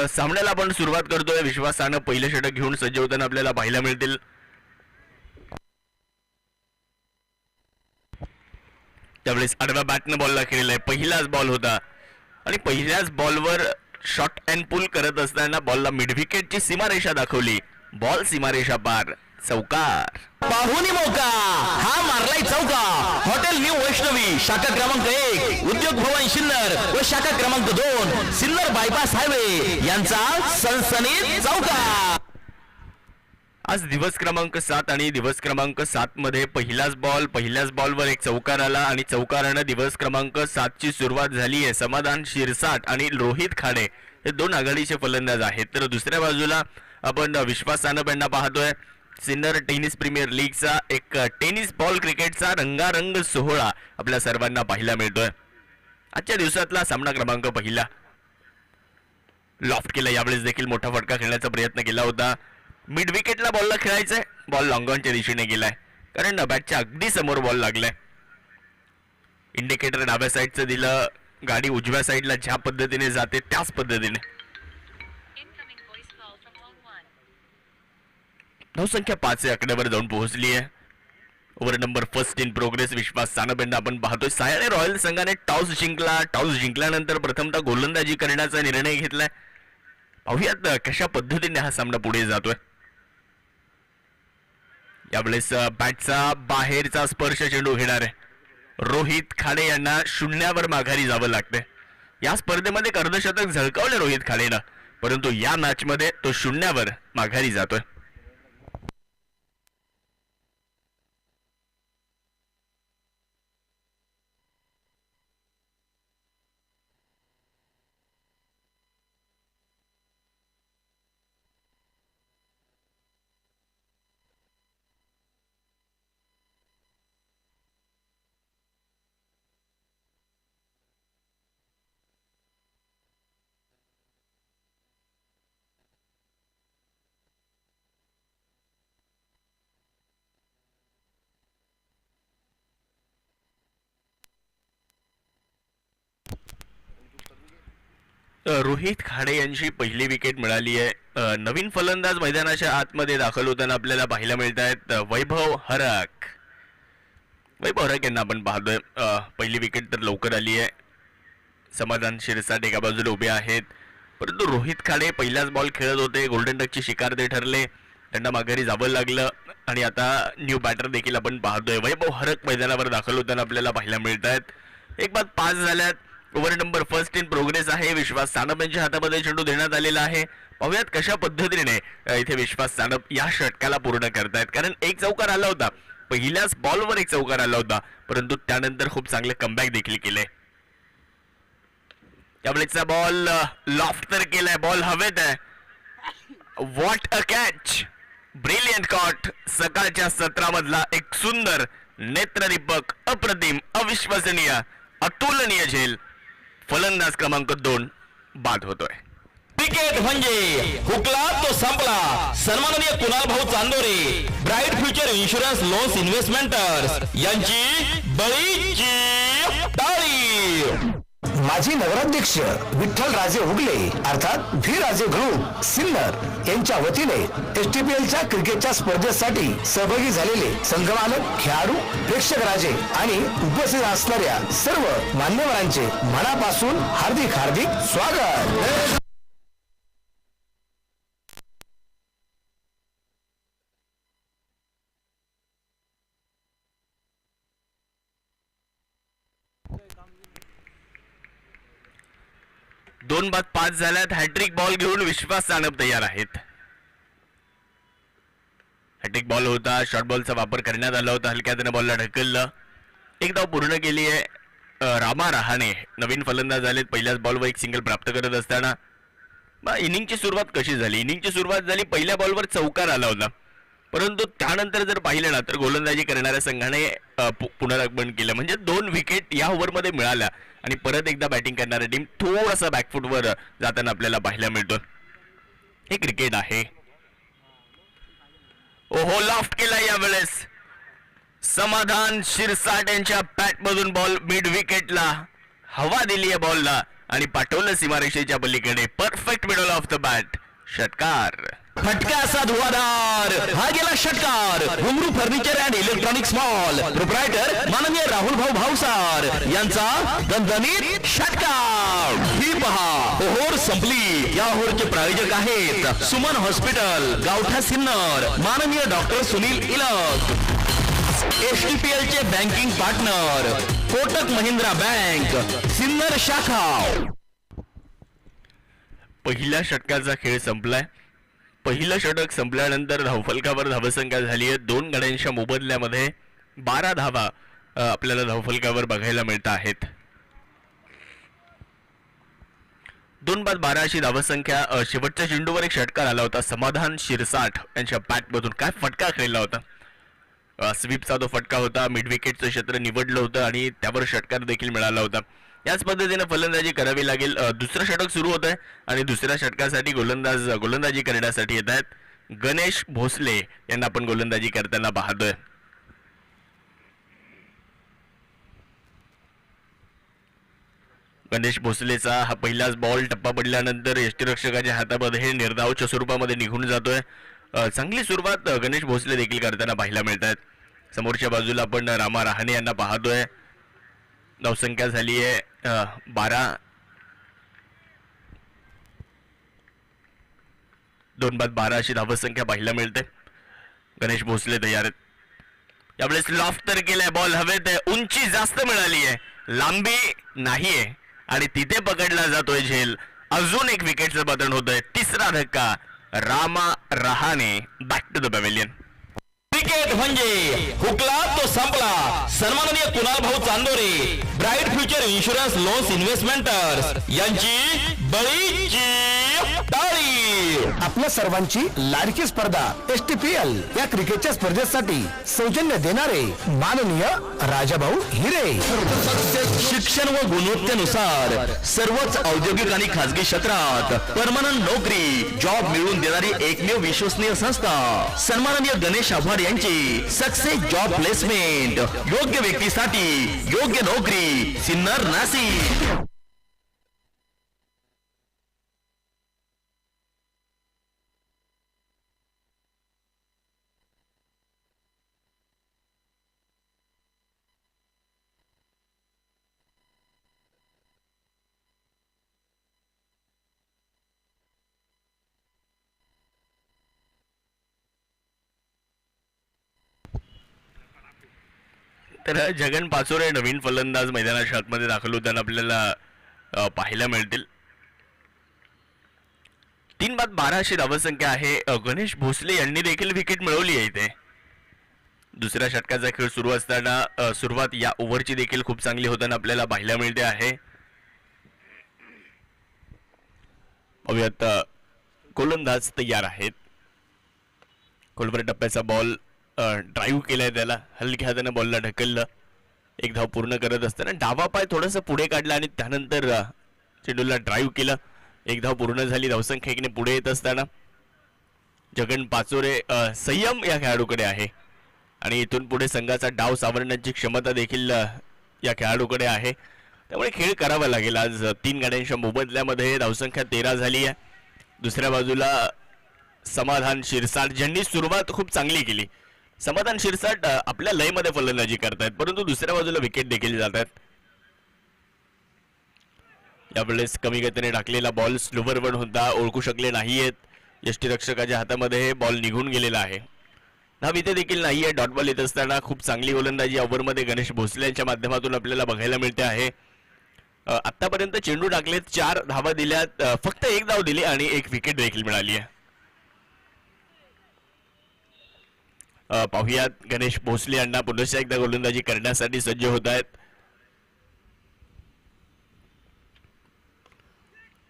सामन्याला आपण सुरुवात करतोय. विश्वासानं पहिलं षटक घेऊन सज्ज होताना आपल्याला पाहायला मिळतील. त्यावेळेस आडव्या बॅटनं बॉलला खेळलाय. पहिलाच बॉल होता आणि पहिल्याच बॉलवर शॉट अँड पुल करत असताना बॉलला मिड विकेटची सीमारेषा दाखवली. बॉल सीमारेषा पार. चौकार. पाहुणी मौका हा मारलाय चौका. हॉटेल न्यू वैष्णवी शाखा क्रमांक 1 उद्योग भवन सिन्नर व शाखा क्रमांक 2 सिन्नर बायपास हायवे यांचा सनसनीत चौका. आज दिवस क्रमांक 7 आणि दिवस क्रमांक 7 मध्ये पहिल्याच बॉलवर एक चौकार आला आणि चौकारानं दिवस क्रमांक 7 ची सुरुवात झाली आहे. समाधान शिरसाट आणि रोहित खाडे हे दोन आघाडीचे फलंदाज आहेत. तर दुसऱ्या बाजूला आपण विश्वास सानप यांना पाहतोय. सिन्नर टेनिस प्रीमियर लीगचा एक टेनिस बॉल क्रिकेटचा रंगारंग सोहळा आपल्या सर्वांना पाहायला मिळतोय. आजच्या दिवसातला सामना क्रमांक पहिला. लॉफ्ट केला. यावेळेस देखील मोठा फटका खेळण्याचा प्रयत्न केला होता. मिड विकेटला बॉलला खेळायचंय. बॉल लॉंग ऑनच्या दिशेने गेलाय कारण बॅटच्या अगदी समोर बॉल लागलाय. इंडिकेटर डाव्या साईडचं दिलं. गाडी उजव्या साईडला ज्या पद्धतीने जाते त्याच पद्धतीने. धावसंख्या 5 आकड्यावर जाऊन पोहोचली आहे. Over number first in progress. Vishwas Sanap यांना आपण पाहतोय. सायने रॉयल संघाने टॉस जिंकला. टॉस जिंकल्यानंतर प्रथमतः गोलंदाजी करण्याचा निर्णय घेतलाय. पाहूयात कशा पद्धतीने हा सामना पुढे जातोय. यावेळेस बॅटचा बाहेरचा स्पर्श चेंडू घेणार आहे. रोहित खाडे यांना शून्यावर माघारी जावं लागतंय. या स्पर्धेमध्ये अर्धशतक झळकावले रोहित खाडेनं, परंतु या मॅच मध्ये तो शून्यावर माघारी जातोय. रोहित खाडे यांची पहिली विकेट मिळाली आहे. नवीन फलंदाज मैदानाच्या आतमध्ये दाखल होताना आपल्याला पाहायला मिळत आहेत. वैभव हरक यांना आपण पाहतोय. पहिली विकेट तर लवकर आली आहे. समाधान शिरसाट एका बाजूला उभे आहेत, परंतु रोहित खाडे पहिलाच बॉल खेळत होते. गोल्डन डकची शिकार ते ठरले. त्यांना माघारी जावं लागलं आणि आता न्यू बॅटर देखील आपण पाहतोय. वैभव हरक मैदानावर दाखल होताना आपल्याला पाहायला मिळत आहेत. एक बाद 5 झाल्यात. Over number first in progress आहे. विश्वास सानप यांच्या हातामध्ये चेंडू देण्यात आलेला आहे. पाहूयात कशा पद्धतीने इथे विश्वास सानप या षटकाला पूर्ण करतायत. कारण एक चौकार आला होता, पहिल्याच बॉलवर एक चौकार आला होता, परंतु त्यानंतर खूप चांगले कमबॅक देखील केले. त्यावेळेचा बॉल लॉफ्ट तर केलाय. बॉल हवेत आहे. What a catch. Brilliant caught. सकाळच्या सत्रामधला एक सुंदर नेत्रदीपक, अप्रतिम, अविश्वसनीय, अतुलनीय झेल. फलंदाज क्रमांक 2 बाद होतोय. क्रिकेट म्हणजे हुकला तो संपला. सन्माननीय Kunal Bhau Chandore, bright future insurance loans investments यांची बळीची टाळी. माजी नगराध्यक्ष विठ्ठल राजे उगले अर्थात व्ही राजे ग्रुप सिन्नर यांच्या वतीने STPLच्या क्रिकेटच्या स्पर्धेसाठी सहभागी झालेले संघमालक, खेळाडू, प्रेक्षक राजे आणि उपस्थित असणाऱ्या सर्व मान्यवरांचे मनापासून हार्दिक स्वागत. दोन बाद 5 झाल्यात. हॅट्रिक बॉल घेऊन विश्वास सानप तयार आहेत. हॅट्रिक बॉल होता. शॉर्ट बॉलचा वापर करण्यात आला होता. हलक्या त्याने बॉलला ढकललं. एक धाव पूर्ण केली आहे. रामा रहाणे नवीन फलंदाज झालेत. पहिल्याच बॉलवर एक सिंगल प्राप्त करत असताना इनिंगची सुरुवात कशी झाली. इनिंगची सुरुवात झाली, पहिल्या बॉलवर चौकार आला होता, परंतु त्यानंतर जर पाहिलं ना तर गोलंदाजी करणाऱ्या संघाने पुनरागमन केलं. म्हणजे 2 विकेट या ओव्हरमध्ये मिळाल्या आणि परत एकदा बॅटिंग करणारी टीम थोडासा बॅकफुटवर जाताना आपल्याला पाहायला मिळतो. हे क्रिकेट आहे. ओहो, लॉफ्ट केला यावेळेस. समाधान शिरसाट यांच्या बॅटमधून बॉल मिड विकेटला. हवा दिली आहे बॉलला. आणि पाठवलं सीमारेषेच्या पलीकडे. Perfect middle of the bat, षटकार. फटका असा धुवाधार, हा गेला षटकार. घुंगरू furniture and electronics mall proprietor माननीय राहुल भाऊ भावसार यांचा दणदणीत षटकार. ही पहा ओव्हर संपली. या ओव्हरचे प्रायोजक आहेत सुमन हॉस्पिटल, गावठा सिन्नर, माननीय डॉक्टर सुनील इलक. STPL चे banking partner Kotak Mahindra bank Sinnar शाखा. पहिल्या षटकाचा खेळ संपलाय. पहिलं षटक संपल्यानंतर धावफलकावर धावसंख्या झाली आहे 2 गड्यांच्या मोबदल्यामध्ये 12 धावा आपल्याला धावफलकावर बघायला मिळत आहेत. 2 बाद 12 अशी धावसंख्या. शेवटच्या चेंडूवर एक षटकार आला होता समाधान शिरसाठ यांच्या बॅटमधून. काय फटका खेळला होता. स्वीपचा तो फटका होता. मिड विकेटचं क्षेत्र निवडलं होतं आणि त्यावर षटकार देखील मिळाला होता. याच पद्धतीने फलंदाजी करावी लागेल. दुसरं षटक सुरू होत आहे आणि दुसऱ्या षटकासाठी गोलंदाजी करण्यासाठी येत आहेत गणेश भोसले यांना आपण गोलंदाजी करताना पाहतोय. गणेश भोसलेचा हा पहिलाच बॉल टप्पा पडल्यानंतर यष्टीरक्षकाच्या हातामध्ये निर्धावच्या स्वरूपामध्ये निघून जातोय. चांगली सुरुवात गणेश भोसले देखील करताना पाहायला मिळत आहेत. समोरच्या बाजूला आपण रामा रहाणे यांना पाहतोय. धावसंख्या झाली आहे 12. 2 बाद 12 अशी धावसंख्या पाहायला मिळते. गणेश भोसले तयार आहेत. यावेळेस लॉफ्ट तर केलाय बॉल हवेत. उंची जास्त मिळाली आहे, लांबी नाहीये आणि तिथे पकडला जातोय झेल. अजून एक विकेटचं पतन होतंय. तिसरा धक्का. Rama Rahane back to the pavilion. Cricket म्हणजे हुकला तो संपला. सन्माननीय Kunal Bhau Chandore, bright future insurance loans investments यांची बळीची टाळी. आपल्या सर्वांची लाडकी स्पर्धा STPL या क्रिकेटच्या स्पर्धेसाठी सौजन्य देणारे माननीय राजाभाऊ हिरे. शिक्षण व गुणवत्तेनुसार सर्वच औद्योगिक आणि खासगी क्षेत्रात परमनंट नोकरी जॉब मिळवून देणारी एकमेव विश्वसनीय संस्था सन्माननीय गणेश आव्हाड यांची सक्सेस जॉब प्लेसमेंट. योग्य व्यक्तीसाठी योग्य नोकरी. सिन्नर नाशिक. तर जगन पाचोरे नवीन फलंदाज मैदानाच्या आतमध्ये दाखल होताना आपल्याला पाहायला मिळतील. 3 बाद 12 अशी धावसंख्या आहे. गणेश भोसले यांनी देखील विकेट मिळवली आहे इथे. दुसऱ्या षटकाचा खेळ सुरू असताना सुरुवात या ओव्हरची देखील खूप चांगली होताना आपल्याला पाहायला मिळते आहे. पाहूयात गोलंदाज तयार आहेत. खोलवर टप्प्याचा बॉल ड्राईव्ह केलाय, त्याला हलक्या हाताने बॉलला ढकललं. एक धाव पूर्ण करत असताना डावा पाय थोडंसं पुढे काढला आणि त्यानंतर चेंडूला ड्राईव्ह केलं. एक धाव पूर्ण झाली. धावसंख्या एकने पुढे येत असताना जगन पाचोरे संयम या खेळाडूकडे आहे आणि इथून पुढे संघाचा डाव सावरण्याची क्षमता देखील या खेळाडूकडे आहे. त्यामुळे खेळ करावा लागेल. आज 3 गाड्यांच्या मोबदल्यामध्ये धावसंख्या 13 झाली आहे. दुसऱ्या बाजूला समाधान शिरसाट ज्यांनी सुरुवात खूप चांगली केली. समाधान शिरसाट आपल्या लयमध्ये फलंदाजी करतायत, परंतु दुसऱ्या बाजूला विकेट देखील जात आहेत. यावेळेस कमी गतीने टाकलेला बॉल स्लोवर वन होता, ओळखू शकले नाहीयेत. यष्टीरक्षकाच्या हातामध्ये बॉल निघून गेलेला आहे. धाव इथे देखील नाहीये. डॉट बॉल येत असताना खूप चांगली गोलंदाजी ओव्हरमध्ये गणेश भोसले यांच्या माध्यमातून आपल्याला बघायला मिळते आहे. आतापर्यंत चेंडू टाकलेत, 4 धावा दिल्यात, फक्त 1 धाव दिली आणि 1 विकेट देखील मिळाली आहे. पाहुयात गणेश भोसले यांना पुन्हा एकदा गोलंदाजी करण्यासाठी सज्ज होत आहेत.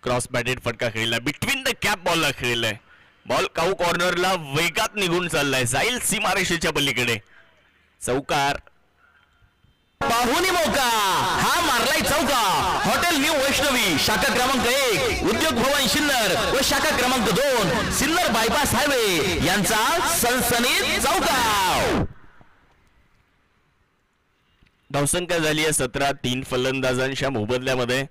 क्रॉस बॅटेड फटका खेळला, बिटवीन द कॅप बॉलला खेळलाय. बॉल काऊ कॉर्नरला वेगात निघून चाललाय, जाईल सीमारेषेच्या पलीकडे. चौकार. पाहुणी मौका, हा मारलाय चौका. हॉटेल न्यू वैष्णवी शाखा क्रमांक 1 उद्योग भवन सिन्नर व शाखा क्रमांक 2 सिन्नर बायपास हायवे यांचा सनसनीत चौका. धावसंख्या झाली आहे 17. 3 फलंदाजांच्या मोबदल्यामध्ये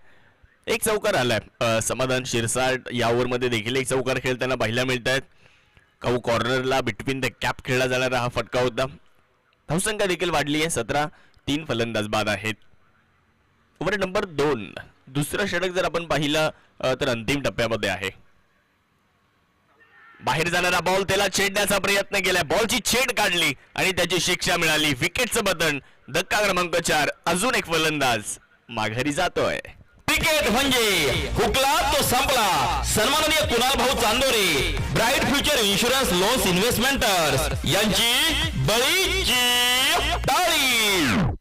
एक चौकार आलाय. समाधान शिरसाट या ओव्हरमध्ये देखील एक चौकार खेळताना पाहायला मिळत आहेत. काऊ कॉर्नरला बिटवीन द कॅप खेळला जाणारा हा फटका होता. धावसंख्या देखील वाढली आहे. 17. 3 फलंदाज बाद आहेत. Over number 2. दुसरं षटक जर आपण पाहिलं तर अंतिम टप्प्यामध्ये आहे. बाहेर जाणारा बॉल त्याला छेडण्याचा प्रयत्न केलाय. बॉलची छेड काढली आणि त्याची शिक्षा मिळाली. विकेटचं बटन. धक्का क्रमांक 4. अजून एक फलंदाज माघारी जातोय. क्रिकेट म्हणजे हुकला तो संपला. सन्माननीय Kunal Bhau Chandore, bright future insurance loans investments यांची बळीची टाळी.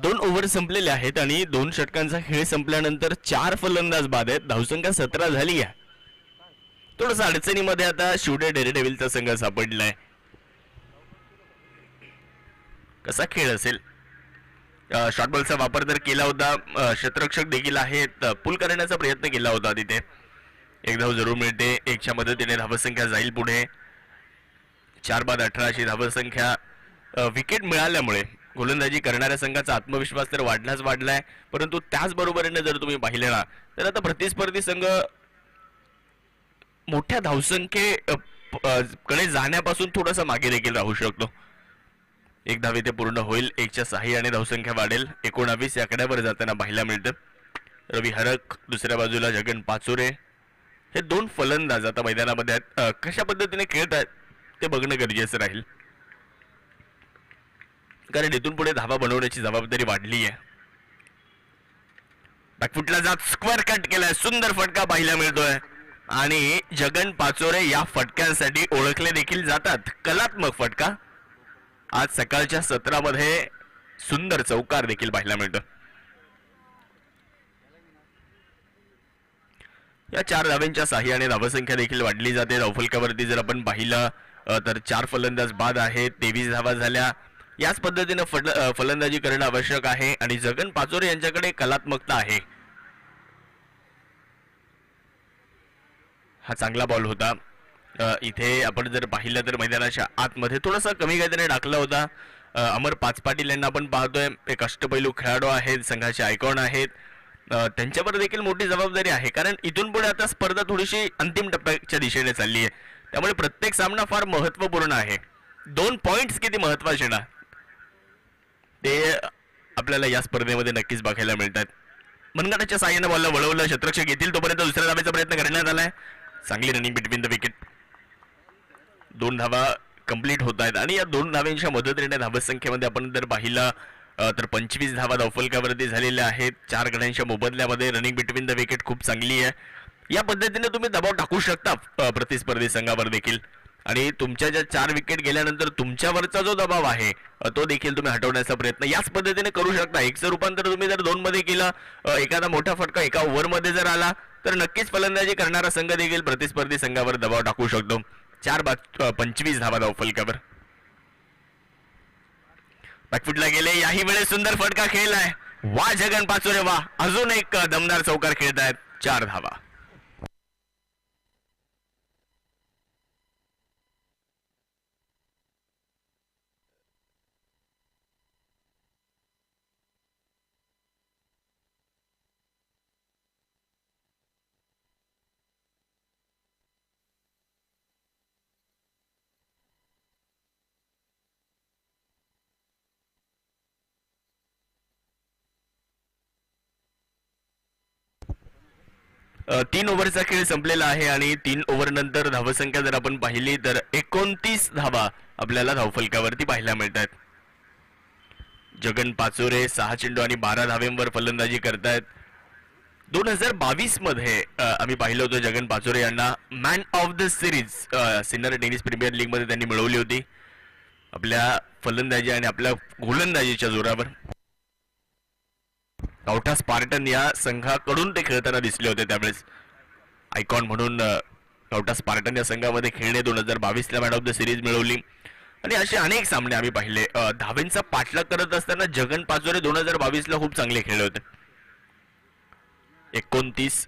दोन ओव्हर संपलेले आहेत आणि 2 षटकांचा खेळ संपल्यानंतर 4 फलंदाज बाद आहेत. धावसंख्या 17 झाली आहे. थोडस अडचणीमध्ये आता शिवडे डेअरडेव्हिलचा संघ सापडलाय. कसा खेळ असेल. शॉर्ट बॉलचा वापर तर केला होता. क्षेत्ररक्षक देखील आहेत. पुल करण्याचा प्रयत्न केला होता तिथे. एक धाव जरूर मिळते. 1च्या मदतीने धावसंख्या जाईल पुढे. 4 बाद 18 अशी धावसंख्या. विकेट मिळाल्यामुळे गोलंदाजी करणाऱ्या संघाचा आत्मविश्वास तर वाढलाय. परंतु त्याचबरोबरीने जर तुम्ही पाहिले ना तर आता प्रतिस्पर्धी संघ मोठ्या धावसंख्ये कडे जाण्यापासून थोडासा मागे देखील राहू शकतो. एक धाव इथे पूर्ण होईल. 1च्या साहाय्याने धावसंख्या वाढेल. 19 या आकड्यावर जाताना पाहायला मिळतं. रवी हरक दुसऱ्या बाजूला जगन पाचोरे हे 2 फलंदाज आता मैदानामध्ये आहेत. कशा पद्धतीने खेळत आहेत ते बघणं गरजेचं राहील, कारण इथून पुढे धावा बनवण्याची जबाबदारी वाढली आहे. बॅकफुटला जात स्क्वेअर कट केलाय. सुंदर फटका पाहायला मिळतोय आणि जगन पाचोरे या फटक्यांसाठी ओळखले देखील जातात. कलात्मक फटका. आज सकाळच्या सत्रामध्ये सुंदर चौकार देखील पाहायला मिळतो. या 4 धाव्यांच्या साह्याने धावसंख्या देखील वाढली जाते. धावफलकावरती जर आपण पाहिलं तर 4 फलंदाज बाद आहेत. 23 धावा झाल्या. याच पद्धतीने फलंदाजी करणं आवश्यक आहे आणि जगन पाचोरे यांच्याकडे कलात्मकता आहे. हा चांगला बॉल होता. इथे आपण जर पाहिलं तर मैदानाच्या आतमध्ये थोडासा कमी गतीने टाकला होता. अमर पाचपाटील यांना आपण पाहतोय. एक अष्टपैलू खेळाडू आहेत. संघाचे आयकॉन आहेत. त्यांच्यावर देखील मोठी जबाबदारी आहे, कारण इथून पुढे आता स्पर्धा थोडीशी अंतिम टप्प्याच्या दिशेने चालली आहे. त्यामुळे प्रत्येक सामना फार महत्त्वपूर्ण आहे. 2 पॉइंट्स किती महत्त्वाचे ना ते आपल्याला या स्पर्धेमध्ये नक्कीच बघायला मिळतात. मनगटाच्या साह्याने बॉलला वळवलं. क्षेत्ररक्षक येतील तोपर्यंत दुसऱ्या धावेचा प्रयत्न करण्यात आलाय. चांगली रनिंग बिटवीन द विकेट. 2 धावा कंप्लीट होत आहेत आणि या 2 धाव्यांच्या मदतीने धावसंख्येमध्ये आपण जर पाहिलं तर 25 धावा धावफलकावरती झालेल्या आहेत. 4 गड्यांच्या मोबदल्यामध्ये रनिंग बिटवीन द विकेट खूप चांगली आहे. या पद्धतीने तुम्ही दबाव टाकू शकता प्रतिस्पर्धी संघावर देखील आणि तुमच्या ज्या 4 विकेट गेल्यानंतर तुमच्यावरचा जो दबाव आहे तो देखील तुम्ही हटवण्याचा प्रयत्न याच पद्धतीने करू शकता. एकचं रूपांतर तुम्ही जर 2 मध्ये केलं, एखादा मोठा फटका एका ओव्हरमध्ये जर आला तर नक्कीच फलंदाजी करणारा संघ देखील प्रतिस्पर्धी संघावर दबाव टाकू शकतो. 25 धावा धावफलकावर. बॅकफुटला गेले. याही वेळेस सुंदर फटका खेळलाय. वा जगन पाचोरे वा. अजून एक दमदार चौकार खेळतायत. 4 धावा. 3 ओव्हरचा खेळ संपलेला आहे आणि 3 ओव्हर नंतर धावसंख्या जर आपण पाहिली तर 29 धावा आपल्याला धावफलकावरती पाहायला मिळतात. जगन पाचोरे 6 चेंडू आणि 12 धावेंवर फलंदाजी करतायत. 2022 मध्ये आम्ही पाहिलं होतं जगन पाचोरे यांना man of the series senior tennis premier league मध्ये त्यांनी मिळवली होती आपल्या फलंदाजी आणि आपल्या गोलंदाजीच्या जोरावर. गावठा स्पार्टन या संघाकडून ते खेळताना दिसले होते त्यावेळेस आयकॉन म्हणून. गावठा स्पार्टन या संघामध्ये खेळणे 2022 ला मॅन ऑफ द सिरीज मिळवली आणि असे अनेक सामने आम्ही पाहिले. धावेंचा पाठलाग करत असताना जगन पाचोरे 2022 ला खूप चांगले खेळले होते. 29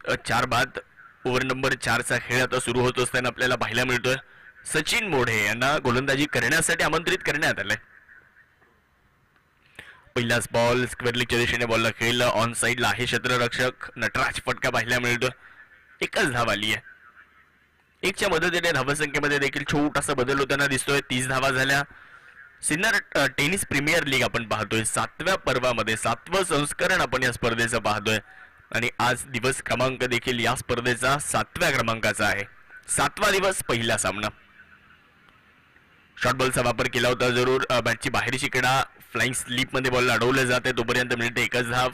बाद ओव्हर नंबर 4 चा खेळ आता सुरू होत असताना आपल्याला पाहायला मिळतोय सचिन मोढे यांना गोलंदाजी करण्यासाठी आमंत्रित करण्यात आलंय. पहिलाच बॉल स्क्वेअर लीगच्या दिशेने बॉलला खेळलं. ऑन साईडला आहे क्षेत्ररक्षक. नटराज फटका पाहायला मिळतोय. एकच धाव आली आहे. एकच्या मदतीने धावसंख्येमध्ये देखील छोटासा बदल होताना दिसतोय. 30 धावा झाल्या. सिनियर टेनिस प्रीमियर लीग आपण पाहतोय 7व्या पर्वामध्ये 7वं संस्करण आपण या स्पर्धेचं पाहतोय आणि आज दिवस क्रमांक देखील या स्पर्धेचा 7व्या क्रमांकाचा आहे. 7वा दिवस पहिला सामना. शॉर्ट बॉलचा वापर केला होता जरूर. बॅटची बाहेरची कडा फ्लाइंग स्लीप मध्ये बॉल अडवले जाते तोपर्यंत मिळते एकच धाव.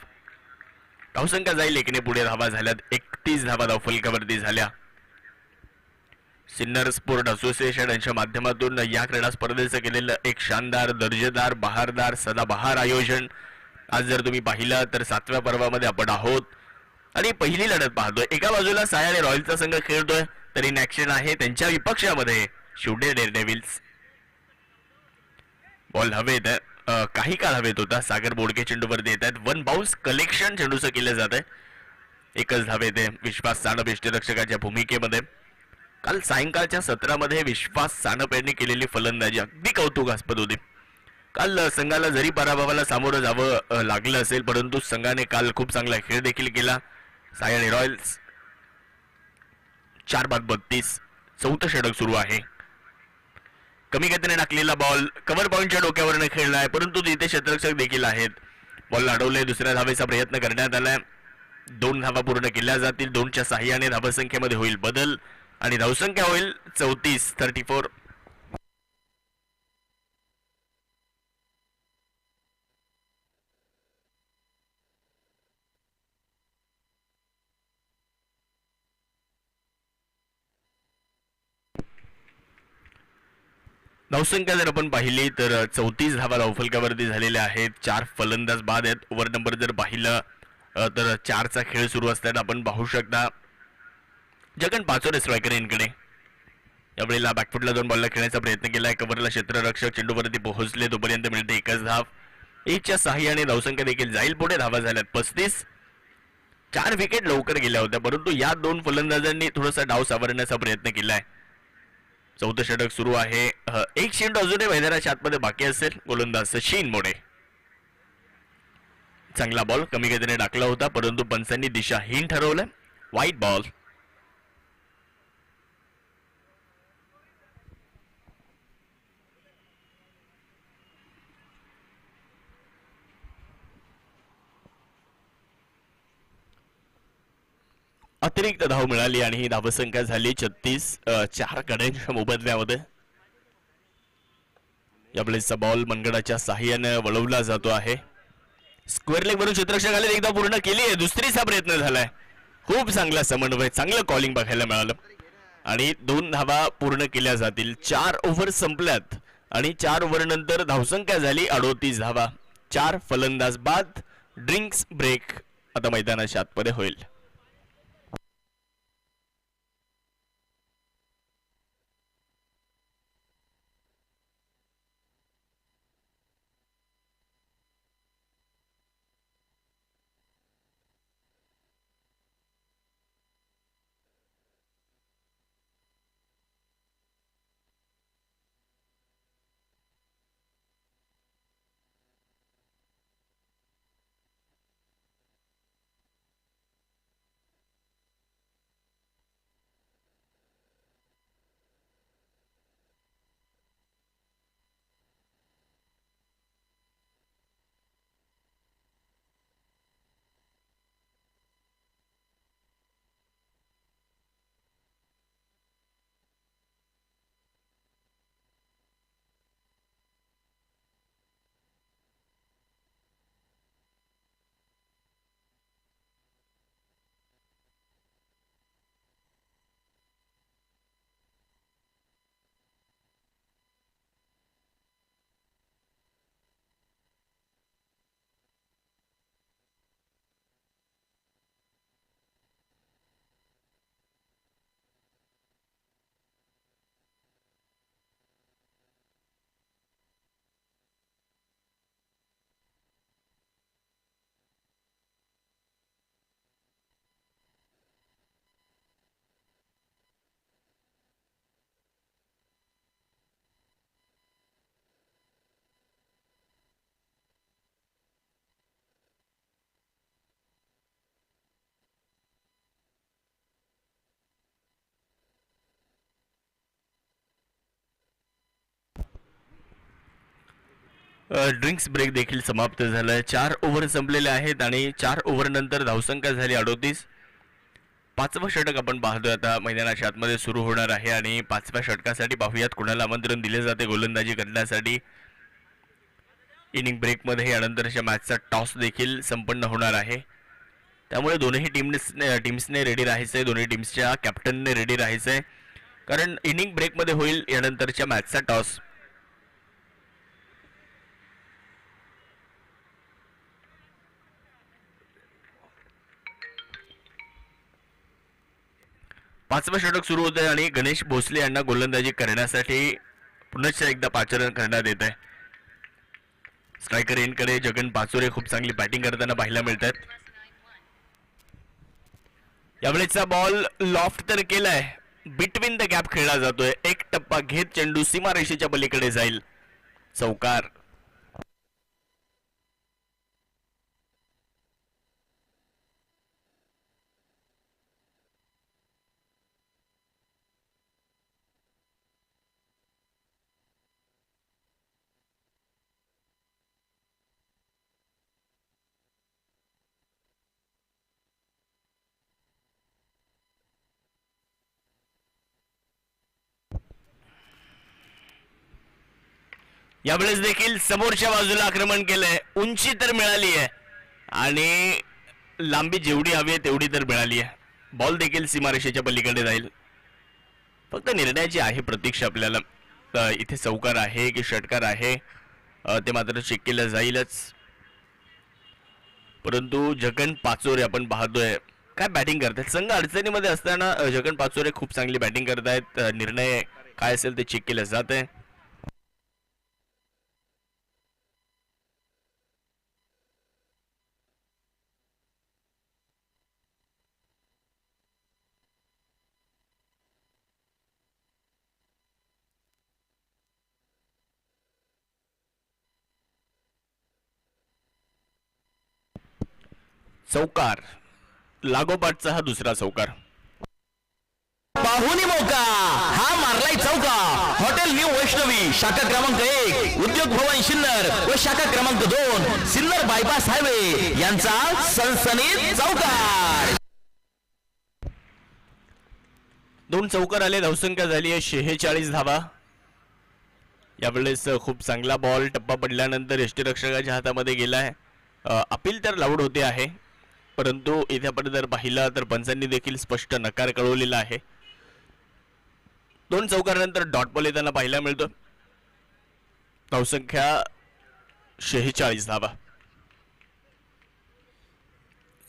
धावसंख्या जाईल एकने पुढे धावा झाल्यात. 31 धावा धावफलकावरती झाल्या. सिन्नर स्पोर्ट असोसिएशन यांच्या माध्यमातून या क्रीडा स्पर्धेचं केलेलं एक शानदार दर्जेदार बहारदार सदाबहार आयोजन. आज जर तुम्ही पाहिलं तर 7व्या पर्वामध्ये आपण आहोत आणि पहिली लढत पाहतोय. एका बाजूला सायाने रॉयलचा संघ खेळतोय तर इन ऍक्शन आहे त्यांच्या विपक्षामध्ये शिवडे डेअरडेव्हिल्स. बॉल हवेत काही काळ हवेत होता. सागर बोडके चेंडूवरती येत आहेत. 1 बाउन्स कलेक्शन चेंडूचं केलं जात आहे. एकच धावेत विश्वास सानप यष्टीरक्षकाच्या भूमिकेमध्ये. काल सायंकाळच्या सत्रामध्ये विश्वास सानप यांनी केलेली फलंदाजी अगदी कौतुकास्पद होती. काल संघाला जरी पराभवाला सामोरं जावं लागलं असेल परंतु संघाने काल खूप चांगला खेळ देखील केला. सायने रॉयल्स 4 बाद 32 चौथं षटक सुरू आहे. कमी गतीने टाकलेला बॉल कव्हर पॉइंटच्या डोक्यावरनं खेळला आहे परंतु तिथे क्षेत्ररक्षक देखील आहेत. बॉल अडवले. दुसऱ्या धावेचा प्रयत्न करण्यात आलाय. 2 धावा पूर्ण केल्या जातील. 2च्या साह्याने धावसंख्येमध्ये होईल बदल आणि धावसंख्या होईल 34. धावसंख्या जर आपण पाहिली तर 34 धावा धावफलकावरती झालेल्या आहेत. 4 फलंदाज बाद आहेत. ओव्हर नंबर जर पाहिलं तर 4चा खेळ सुरू असताना आपण पाहू शकता जगन पाचोरे स्ट्रायकर यांकडे यावेळेला बॅकफुटला 2 बॉलला खेळण्याचा प्रयत्न केलाय. कव्हरला क्षेत्ररक्षक चेंडूवरती पोहोचले तोपर्यंत मिळते एकच धाव. 1च्या साह्याने धावसंख्या देखील जाईल पुढे. धावा झाल्यात 35. 4 विकेट लवकर गेल्या होत्या परंतु या 2 फलंदाजांनी थोडासा डाव सावरण्याचा प्रयत्न केलाय. 4थं षटक सुरू आहे. एक चेंडू अजूनही मैदानाच्या आतमध्ये बाकी असेल. गोलंदाज सचिन मोडे. चांगला बॉल कमी गतीने टाकला होता परंतु पंचांनी दिशाहीन ठरवलं. वाईट बॉल. अतिरिक्त धाव मिळाली आणि ही धावसंख्या झाली 36. 4 गड्यांच्या मोबदल्यामध्ये यावेळेसचा बॉल मनगडाच्या साह्याने वळवला जातो आहे. स्क्वेअर लेग वरून क्षेत्ररक्षकाने एकदा पूर्ण केली आहे. दुसरीचा प्रयत्न झालाय. खूप चांगला समन्वय चांगलं कॉलिंग बघायला मिळालं आणि 2 धावा पूर्ण केल्या जातील. 4 ओव्हर संपल्यात आणि 4 ओव्हर नंतर धावसंख्या झाली 38 धावा. 4 फलंदाज बाद. ड्रिंक्स ब्रेक आता मैदानाच्या आतमध्ये होईल. ड्रिंक्स ब्रेक देखील समाप्त झालाय. 4 ओव्हर संपलेले आहेत आणि 4 ओव्हर नंतर धावसंख्या झाली 38. 5वं षटक आपण पाहतोय आता मैदानाच्या आतमध्ये सुरू होणार आहे आणि 5व्या षटकासाठी पाहूयात कुणाला आमंत्रण दिले जाते गोलंदाजी करण्यासाठी. इनिंग ब्रेकमध्ये यानंतरच्या मॅचचा टॉस देखील संपन्न होणार आहे, त्यामुळे दोन्ही टीम्सने रेडी राहायचंय, दोन्ही टीम्सच्या कॅप्टनने रेडी राहायचंय, कारण इनिंग ब्रेकमध्ये होईल यानंतरच्या मॅचचा टॉस. पाचवं षटक सुरू होत आहे आणि गणेश भोसले यांना गोलंदाजी करण्यासाठी पुनश्च एकदा पाचारण करण्यात येत आहे. स्ट्रायकर एनकडे जगन पाचोरे खूप चांगली बॅटिंग करताना पाहायला मिळतात. यावेळेचा बॉल लॉफ्ट तर केलाय, बिटवीन द गॅप खेळला जातोय. एक टप्पा घेत चेंडू सीमारेषेच्या पलीकडे जाईल. चौकार. यावेळेस देखील समोरच्या बाजूला आक्रमण केलंय. उंची तर मिळाली आहे आणि लांबी जेवढी हवी आहे तेवढी तर मिळाली आहे. बॉल देखील सीमारेषेच्या पलीकडे जाईल. फक्त निर्णयाची आहे प्रतीक्षा आपल्याला. इथे चौकार आहे की षटकार आहे ते मात्र चेक केलं जाईलच. परंतु जगन पाचोरे आपण पाहतोय काय बॅटिंग करतात. संघ अडचणीमध्ये असताना जगन पाचोरे खूप चांगली बॅटिंग करतायत. निर्णय काय असेल ते चेक केलं जात आहे. चौकार. लागोपाठचा हा दुसरा चौकार. पाहुणी मौका हा मारलाय चौका. हॉटेल न्यू वैष्णवी शाखा क्रमांक 1 उद्योग भवन सिन्नर व शाखा क्रमांक 2 सिन्नर बायपास हायवे यांचा सनसनीत चौकार. 2 चौकार आले. धावसंख्या झाली आहे 46 धावा. यावेळेस खूप चांगला बॉल टप्पा पडल्यानंतर यष्टीरक्षकाच्या हातामध्ये गेलाय. अपील तर लाऊड होते आहे, परंतु इथे आपण जर पाहिलं तर पंचांनी देखील स्पष्ट नकार कळवलेला आहे. 2 चौकारानंतर डॉट बॉल येताना पाहायला मिळतो. धावसंख्या 46 धावा.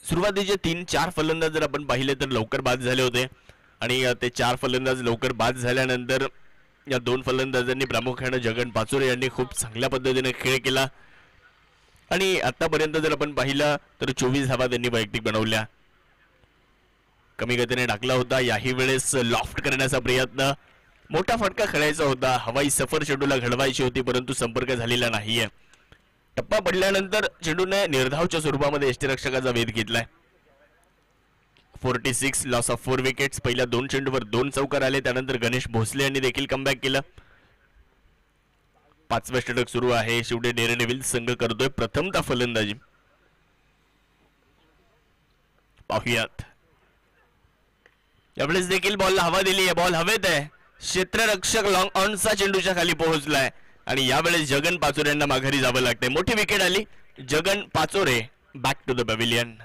सुरुवातीचे 3-4 फलंदाज जर आपण पाहिले तर लवकर बाद झाले होते आणि ते 4 फलंदाज लवकर बाद झाल्यानंतर या 2 फलंदाजांनी प्रामुख्याने जगन पाचोरे यांनी खूप चांगल्या पद्धतीने खेळ केला आणि आतापर्यंत जर आपण पाहिलं तर 24 धावा त्यांनी वैयक्तिक बनवल्या. कमी गतीने टाकला होता. याही वेळेस लॉफ्ट करण्याचा प्रयत्न, मोठा फटका खेळायचा होता, हवाई सफर चेंडूला घडवायची होती, परंतु संपर्क झालेला नाहीये. टप्पा पडल्यानंतर चेंडूने निर्धावच्या स्वरूपामध्ये यष्टीरक्षकाचा वेध घेतलाय. 46 लॉस ऑफ 4 विकेट्स. पहिल्या 2 चेंडूवर 2 चौकार आले. त्यानंतर गणेश भोसले यांनी देखील कमबॅक केलं. 5वं षटक सुरू आहे. शेवटी डेअरडेव्हिल्स संघ करतोय प्रथमतः फलंदाजी. पाहुयात. यावेळेस देखील बॉलला हवा दिली आहे. बॉल हवेत आहे. क्षेत्ररक्षक लॉंग ऑनचा चेंडूच्या खाली पोहोचलाय आणि यावेळेस जगन पाचोरे यांना माघारी जावं लागतंय. मोठी विकेट आली. Jagan Pachore back to the pavilion.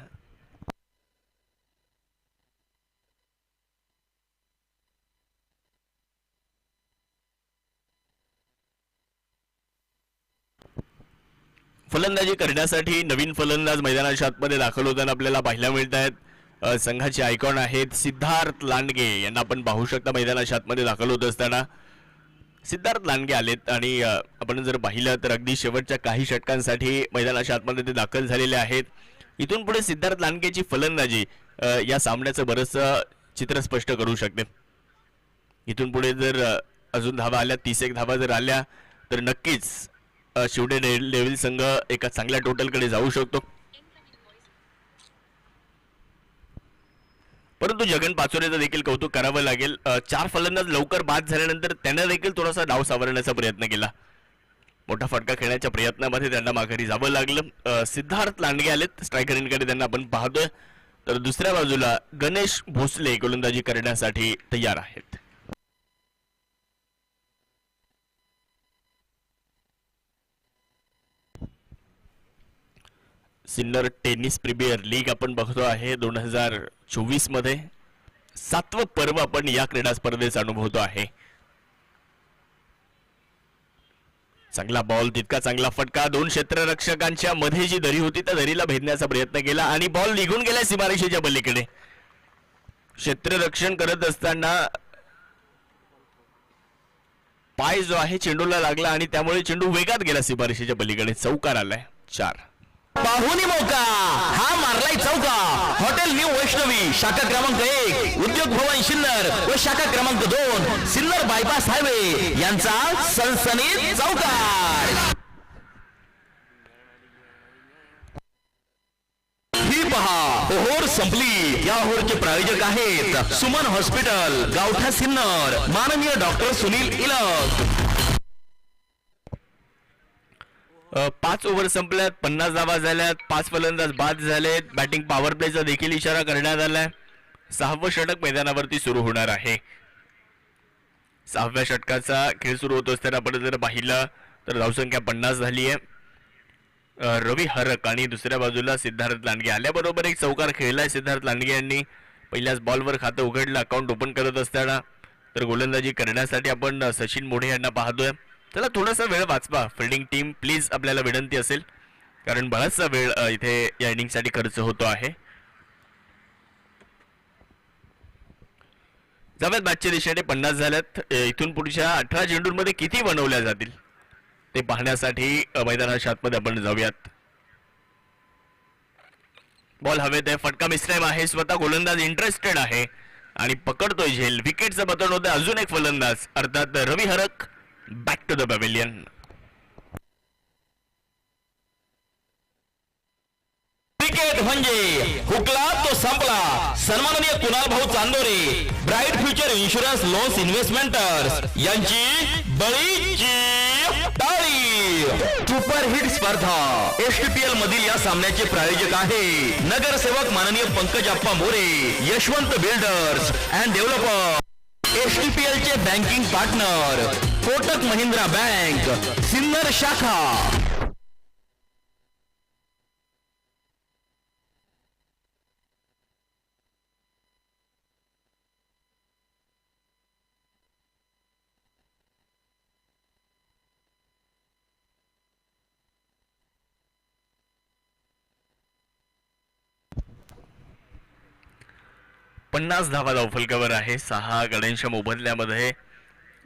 फलंदाजी करण्यासाठी नवीन फलंदाज मैदानाच्या आतमध्ये दाखल होताना आपल्याला पाहायला मिळत आहेत. संघाचे आयकॉन आहेत सिद्धार्थ लांडगे यांना आपण पाहू शकता मैदानाच्या आतमध्ये दाखल होत असताना. सिद्धार्थ लांडगे आलेत आणि आपण जर पाहिलं तर अगदी शेवटच्या काही षटकांसाठी मैदानाच्या आतमध्ये ते दाखल झालेले आहेत. इथून पुढे सिद्धार्थ लांडगेची फलंदाजी या सामन्याचं बरंचसं चित्र स्पष्ट करू शकते. इथून पुढे जर अजून धावा आल्या, 31 धावा जर आल्या तर नक्कीच शेवटी डेव्हिल संघ एका चांगल्या टोटलकडे जाऊ शकतो. परंतु जगन पाचोरेचं देखील कौतुक करावं लागेल. 4 फलंदाज लवकर बाद झाल्यानंतर त्याने देखील थोडासा डाव सावरण्याचा प्रयत्न केला. मोठा फटका खेळण्याच्या प्रयत्नामध्ये त्यांना माघारी जावं लागलं. सिद्धार्थ लांडगे आलेत स्ट्रायकरींकडे, त्यांना आपण पाहतोय. तर दुसऱ्या बाजूला गणेश भोसले गोलंदाजी करण्यासाठी तयार आहेत. सिन्नर टेनिस प्रीमियर लीग आपण बघतो आहे 2024 मध्ये 7वं पर्व आपण या क्रीडा स्पर्धेचा अनुभवतो आहे. चांगला बॉल, तितका चांगला फटका. 2 क्षेत्ररक्षकांच्या मध्ये जी दरी होती त्या दरीला भेदण्याचा प्रयत्न केला आणि बॉल निघून गेला सीमारेषेच्या पलीकडे. क्षेत्ररक्षण करत असताना पाय जो आहे चेंडूला लागला आणि त्यामुळे चेंडू वेगात गेला सीमारेषेच्या पलीकडे. चौकार आलाय. 4. पाहुणी मौका हा मारलाय चौका. हॉटेल न्यू वैष्णवी शाखा क्रमांक 1 उद्योग भवन सिन्नर व शाखा क्रमांक 2 सिन्नर बायपास हायवे यांचा सनसनीत चौकार. ही पहा ओहोर संपली. या ओहोरचे प्रायोजक आहेत सुमन हॉस्पिटल, गावठा सिन्नर, माननीय डॉक्टर सुनील इलक. 5 ओव्हर संपल्यात, 50 धावा झाल्यात, 5 फलंदाज बाद झालेत. बॅटिंग पॉवर प्लेचा देखील इशारा करण्यात आलाय. 6वं षटक मैदानावरती सुरू होणार आहे. 6व्या षटकाचा खेळ सुरू होत असताना आपण जर पाहिलं तर धावसंख्या 50 झाली आहे. रवी हरक आणि दुसऱ्या बाजूला सिद्धार्थ लांडगे आल्याबरोबर एक चौकार खेळलाय सिद्धार्थ लांडगे यांनी. पहिल्याच बॉलवर खातं उघडलं अकाउंट ओपन करत असताना. तर गोलंदाजी करण्यासाठी आपण सचिन मोढे यांना पाहतोय. त्याला थोडासा वेळ वाचवा फिल्डिंग टीम प्लीज, आपल्याला विनंती असेल, कारण बराचसा वेळ इथे या इनिंगसाठी खर्च होतो आहे. जाव्यात बॅटच्या दिशेने 50 झाल्यात. इथून पुढच्या 18 चेंडूंमध्ये किती बनवल्या जातील ते पाहण्यासाठी मैदानाच्या आतमध्ये आपण जाऊयात. बॉल हवेत आहे, फटका मिसटाईम आहे. स्वतः गोलंदाज इंटरेस्टेड आहे आणि पकडतोय झेल. विकेटचं पतन होतं. अजून एक फलंदाज अर्थात Ravi Harak back to the pavilion. Cricket म्हणजे हुकला तो संपला. सन्माननीय Kunal Bhau Chandore, bright future insurance loans investments यांची बळीची टाळी. सुपर हिट स्पर्धा STPL मधील या सामन्याचे प्रायोजक आहे नगरसेवक माननीय Pankaj Appa More, Yashwant builders and developer. STPL चे banking partner Kotak Mahindra bank Sinnar शाखा. पन्नास धावा धावफलकावर आहे. 6 गड्यांच्या मोबदल्यामध्ये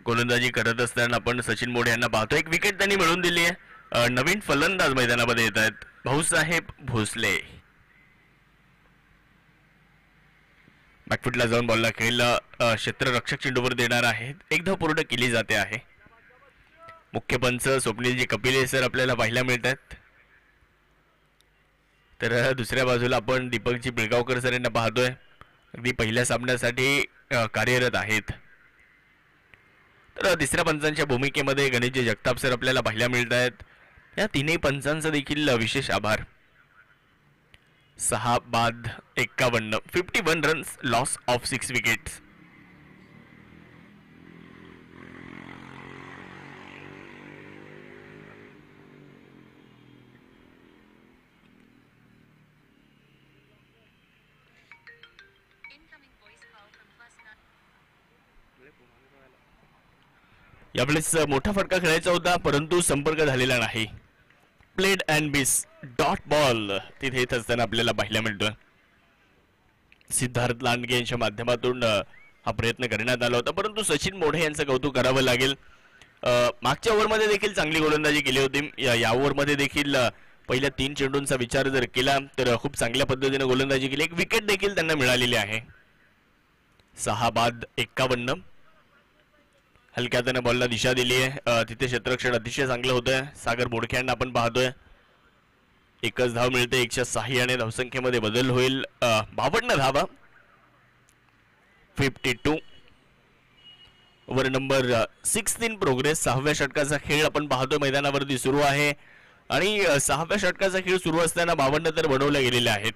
गोलंदाजी करत असताना आपण सचिन मोढे यांना पाहतो. एक विकेट त्यांनी मिळवून दिली आहे. नवीन फलंदाज मैदानामध्ये येत आहेत भाऊसाहेब भोसले. बॅकफुटला जाऊन बॉलला खेळला. क्षेत्ररक्षक चेंडूवर देणार आहेत. एक धाव पूर्ण केली जाते आहे. मुख्य पंच स्वप्नीलजी कपिले सर आपल्याला पाहायला मिळत आहेत. तर दुसऱ्या बाजूला आपण दीपकजी पिळगावकर सर यांना पाहतोय. अगदी पहिल्या सामन्यासाठी कार्यरत आहेत. तर तिसऱ्या पंचांच्या भूमिकेमध्ये गणेशजी जगताप सर आपल्याला पाहायला मिळत आहेत. या तीनही पंचांचा देखील विशेष आभार. 6 बाद 51, 51 रन्स, लॉस ऑफ 6 विकेट्स. यावेळेस मोठा फटका खेळायचा होता परंतु संपर्क झालेला नाही. प्लेड अँड बिस डॉट बॉल तिथे येत असताना आपल्याला पाहायला मिळतोय. सिद्धार्थ लांडगे यांच्या माध्यमातून हा प्रयत्न करण्यात आला होता परंतु सचिन मोढे यांचं कौतुक करावं लागेल. मागच्या ओव्हरमध्ये देखील चांगली गोलंदाजी केली होती. या ओव्हरमध्ये देखील पहिल्या 3 चेंडूंचा विचार जर केला तर खूप चांगल्या पद्धतीने गोलंदाजी केली. एक विकेट देखील त्यांना मिळालेली आहे. 6 बाद 51. हलक्या हाताने बॉलला दिशा दिली आहे. तिथे क्षेत्ररक्षण अतिशय चांगलं होतं. सागर बोडखे यांना आपण पाहतोय. एकच धाव मिळते. 106 आणि धावसंख्येमध्ये बदल होईल. 52 धावा 52. Over number 6 in progress. 6व्या षटकाचा खेळ आपण पाहतोय मैदानावरती सुरू आहे आणि 6व्या षटकाचा खेळ सुरू असताना 52 तर बनवले गेलेले आहेत.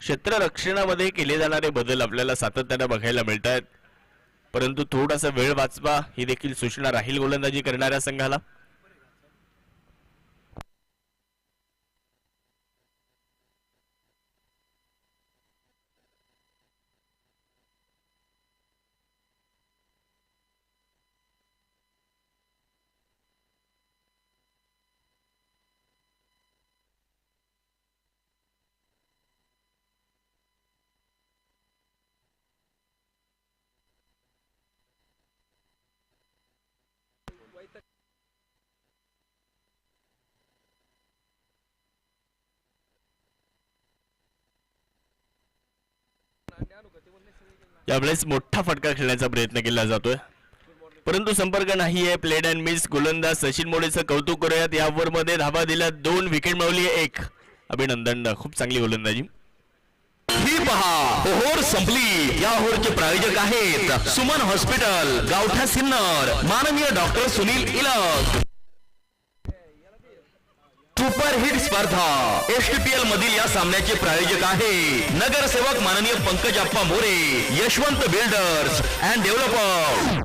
क्षेत्ररक्षणामध्ये केले जाणारे बदल आपल्याला सातत्याने बघायला मिळत आहेत, परंतु थोडासा वेळ वाचवा ही देखील सूचना राहील गोलंदाजी करणाऱ्या संघाला. यावेळेस मोठा फटका खेळण्याचा प्रयत्न केला जातोय, परंतु संपर्क नाहीये. Played and miss. गोलंदाज सचिन मोडेचं कौतुक करूयात. या ओव्हर मध्ये धावा दिल्या, 2 विकेट मिळवली, 1. अभिनंदन, खूप चांगली गोलंदाजी. ही पहा ओव्हर संपली. या ओव्हरचे प्रायोजक आहेत सुमन हॉस्पिटल, गावठा सिन्नर, माननीय डॉक्टर सुनील इलक. सुपरहिट स्पर्धा STPL मधील या सामन्याचे प्रायोजक आहे नगरसेवक माननीय Pankajappa More, Yashwant builders and developer.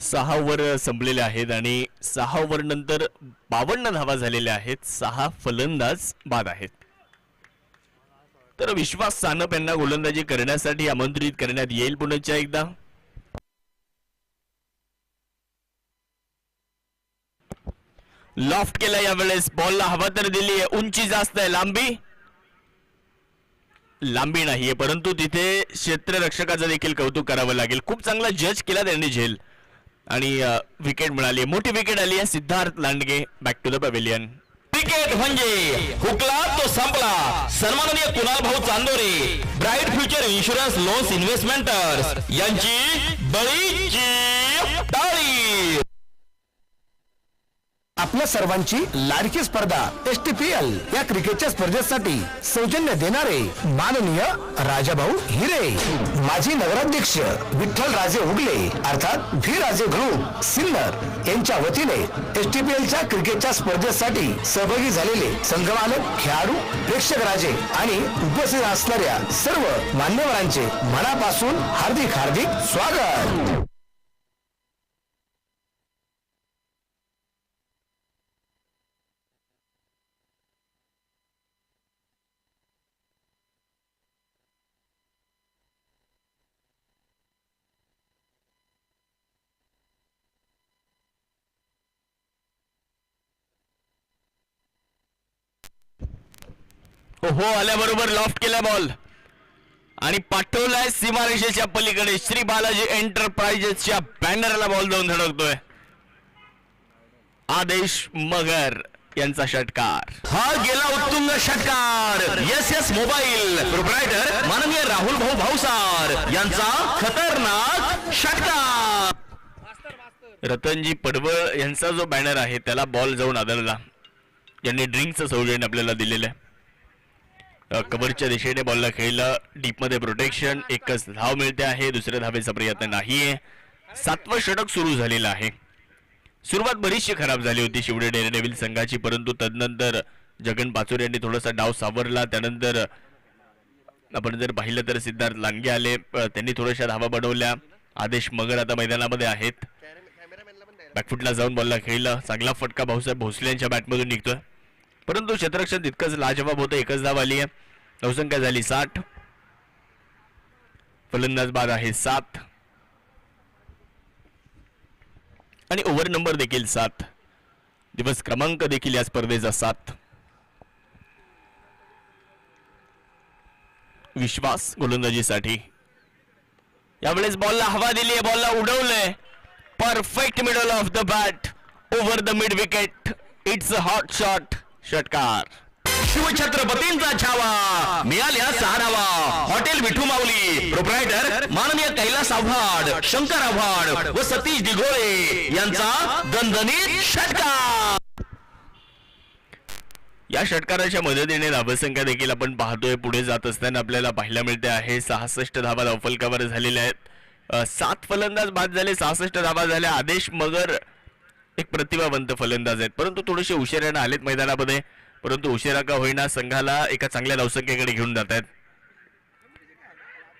6 over संपलेले आहेत आणि 6 ओव्हर नंतर 52 धावा झालेल्या आहेत. 6 फलंदाज बाद आहेत. तर विश्वास सानप यांना गोलंदाजी करण्यासाठी आमंत्रित करण्यात येईल पुन्हा एकदा. लॉफ्ट केला यावेळेस. बॉलला हवा तर दिली आहे, उंची जास्त आहे, लांबी नाहीये, परंतु तिथे क्षेत्ररक्षकाचं देखील कौतुक करावं लागेल. खूप चांगला जज केला त्यांनी झेल आणि विकेट मिळाली. मोठी विकेट आली आहे. Siddharth Landge back to the pavilion. Cricket म्हणजे हुकला तो संपला. सन्माननीय Kunal Bhau Chandore, bright future insurance loans investments यांची बळीची टाळी. आपल्या सर्वांची लाडकी स्पर्धा STPL या क्रिकेटच्या स्पर्धेसाठी सौजन्य देणारे माननीय राजाभाऊ हिरे, माजी नगराध्यक्ष विठ्ठल राजे उगले अर्थात व्ही राजे ग्रुप सिन्नर यांच्या वतीने STPLच्या क्रिकेटच्या स्पर्धेसाठी सहभागी झालेले संघमालक, खेळाडू, प्रेक्षक राजे आणि उपस्थित असणाऱ्या सर्व मान्यवरांचे मनापासून हार्दिक स्वागत. हो, आल्याबरोबर लॉफ्ट केला बॉल आणि पाठवलाय सीमारेषेच्या पलीकडे. श्री बालाजी एंटरप्राइजेसच्या बॅनरला बॉल जाऊन धडकतोय. आदेश मगर यांचा षटकार. हा गेला उत्तुंग षटकार. SS मोबाईल प्रोप्रायटर माननीय राहुल भाऊ भाऊसार यांचा खतरनाक षटकार. रतनजी पडवळ यांचा जो बॅनर आहे त्याला बॉल जाऊन आदळला. यांनी ड्रिंकचं सौजन्य आपल्याला दिलेलं आहे. कव्हरच्या दिशेने बॉलला खेळलं. डीप मध्ये प्रोटेक्शन. एकच धाव मिळते आहे, दुसऱ्या धावेचा प्रयत्न नाहीये. 7वं षटक सुरू झालेलं आहे. सुरुवात बरीचशी खराब झाली होती शिवडे डेअरडेव्हिल संघाची, परंतु तदनंतर जगन पाचोरे यांनी थोडासा डाव सावरला. त्यानंतर आपण जर पाहिलं तर सिद्धार्थ लांडगे आले, त्यांनी थोड्याशा धावा बनवल्या. आदेश मगर आता मैदानामध्ये आहेत. बॅकफुटला जाऊन बॉलला खेळलं. चांगला फटका भाऊसाहेब भोसले यांच्या बॅटमधून निघतोय, परंतु क्षेत्ररक्षण तितकंच लाजवाब होतं. एकच धाव आली आहे. धावसंख्या झाली 60. फलंदाज बाद आहे 7 आणि ओव्हर नंबर देखील 7. दिवस क्रमांक देखील या स्पर्धेचा 7. विश्वास गोलंदाजीसाठी. यावेळेस बॉलला हवा दिली आहे, बॉलला उडवलंय. Perfect middle of the bat over the mid wicket. It's a hot shot. षटकार. शिवछत्रपतींचा छावा. मिळाल्या 6 धावा. हॉटेल विठू माऊली प्रोप्रायटर माननीय कैलास आव्हाड, शंकर आव्हाड व सतीश दिघोळे यांचा दणदणीत षटकार. या षटकाराच्या मदतीने धावसंख्या देखील आपण पाहतोय पुढे जात असताना आपल्याला पाहायला मिळते आहे. 66 धावा धावफलकावर झालेल्या आहेत. 7 फलंदाज बाद झाले, 66 धावा झाल्या. आदेश मगर एक प्रतिभावंत फलंदाज आहेत, परंतु थोडेसे उशिराने आलेत मैदानामध्ये, परंतु उशिरा का होईना संघाला एका चांगल्या धावसंख्येकडे घेऊन जात आहेत.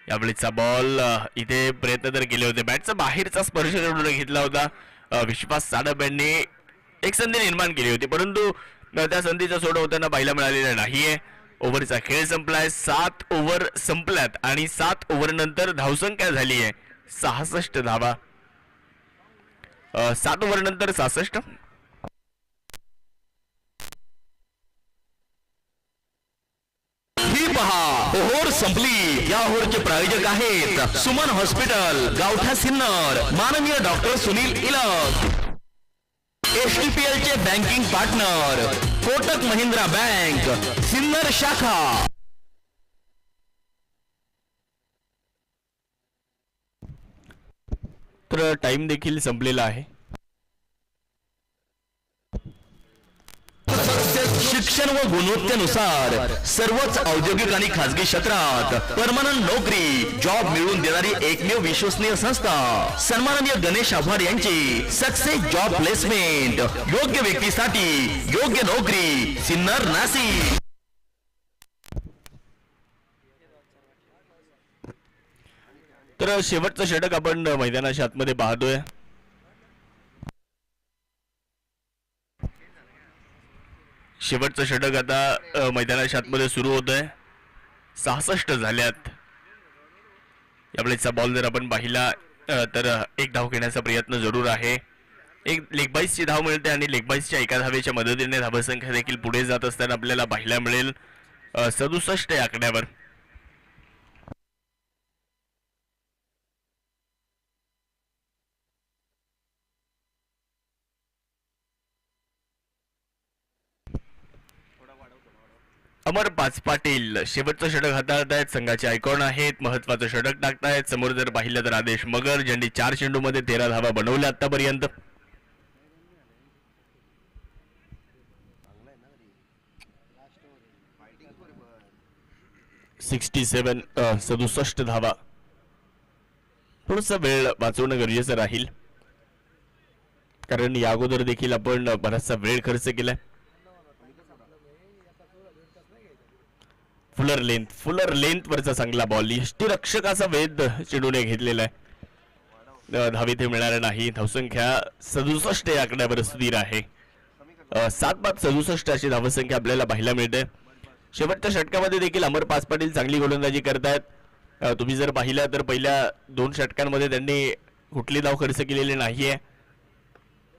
यावेळीचा बॉल इथे प्रयत्न तर केले होते, बॅटचा बाहेरचा स्पर्श करून घेतला होता. विश्वास साडप यांनी एक संधी निर्माण केली होती, परंतु त्या संधीचा सोडवताना पाहायला मिळालेला नाहीये. ओव्हरचा खेळ संपलाय. 7 ओव्हर संपल्यात आणि 7 ओव्हर नंतर धावसंख्या झाली आहे 66 धावा. 7 ओव्हर नंतर 66. ही पहा ओव्हर संपली. या ओव्हरचे प्रायोजक आहेत सुमन हॉस्पिटल, गावठा सिन्नर, माननीय डॉक्टर सुनील इलक. एचडीपीएल चे banking partner Kotak Mahindra bank Sinnar शाखा. तर टाइम देखील संपलेला आहे. शिक्षण व गुणवत्तेनुसार सर्वच औद्योगिक आणि खाजगी क्षेत्रात परमनंट नोकरी जॉब मिळवून देणारी एकमेव विश्वसनीय संस्था सन्माननीय गणेश आव्हाड यांची सक्सेस जॉब प्लेसमेंट. योग्य व्यक्तीसाठी योग्य नोकरी सिन्नर नाशिक. तर शेवटचं षटक आपण मैदानाच्या आतमध्ये पाहतोय. शेवटचं षटक आता मैदानाच्या आतमध्ये सुरू होत आहे. 66 झाल्यात. यावेळेचा बॉल जर आपण पाहिला तर एक धाव घेण्याचा प्रयत्न जरूर आहे. एक लेगबाईसची धाव मिळते आणि लेगबाईसच्या एका धावेच्या मदतीने धावसंख्या देखील पुढे जात असताना आपल्याला पाहायला मिळेल 67 या आकड्यावर. अमर पाच पाटील शेवटचं षटक हाताळत आहेत. संघाचे आयकॉन आहेत, महत्वाचं षटक टाकतायत. समोर जर पाहिलं तर आदेश मगर, ज्यांनी 4 चेंडूमध्ये 13 धावा बनवल्या आतापर्यंत. $67 67 धावा. थोडस वेळ वाचवणं गरजेचं राहील, कारण या अगोदर देखील आपण बराचसा वेळ खर्च केलाय. फुलर लेंथ वरचा चांगला बॉल. यष्टीरक्षकाचा वेध चेंडूने घेतलेला आहे. धाव इथे मिळणार नाही. धावसंख्या 67 या आकड्यावर स्थिर आहे. 7-67 अशी धावसंख्या आपल्याला पाहायला मिळते. शेवटच्या षटकामध्ये देखील अमर पाच पाटील चांगली गोलंदाजी करतायत. तुम्ही जर पाहिलं तर पहिल्या 2 षटकांमध्ये त्यांनी कुठली धाव खर्च केलेली नाहीये.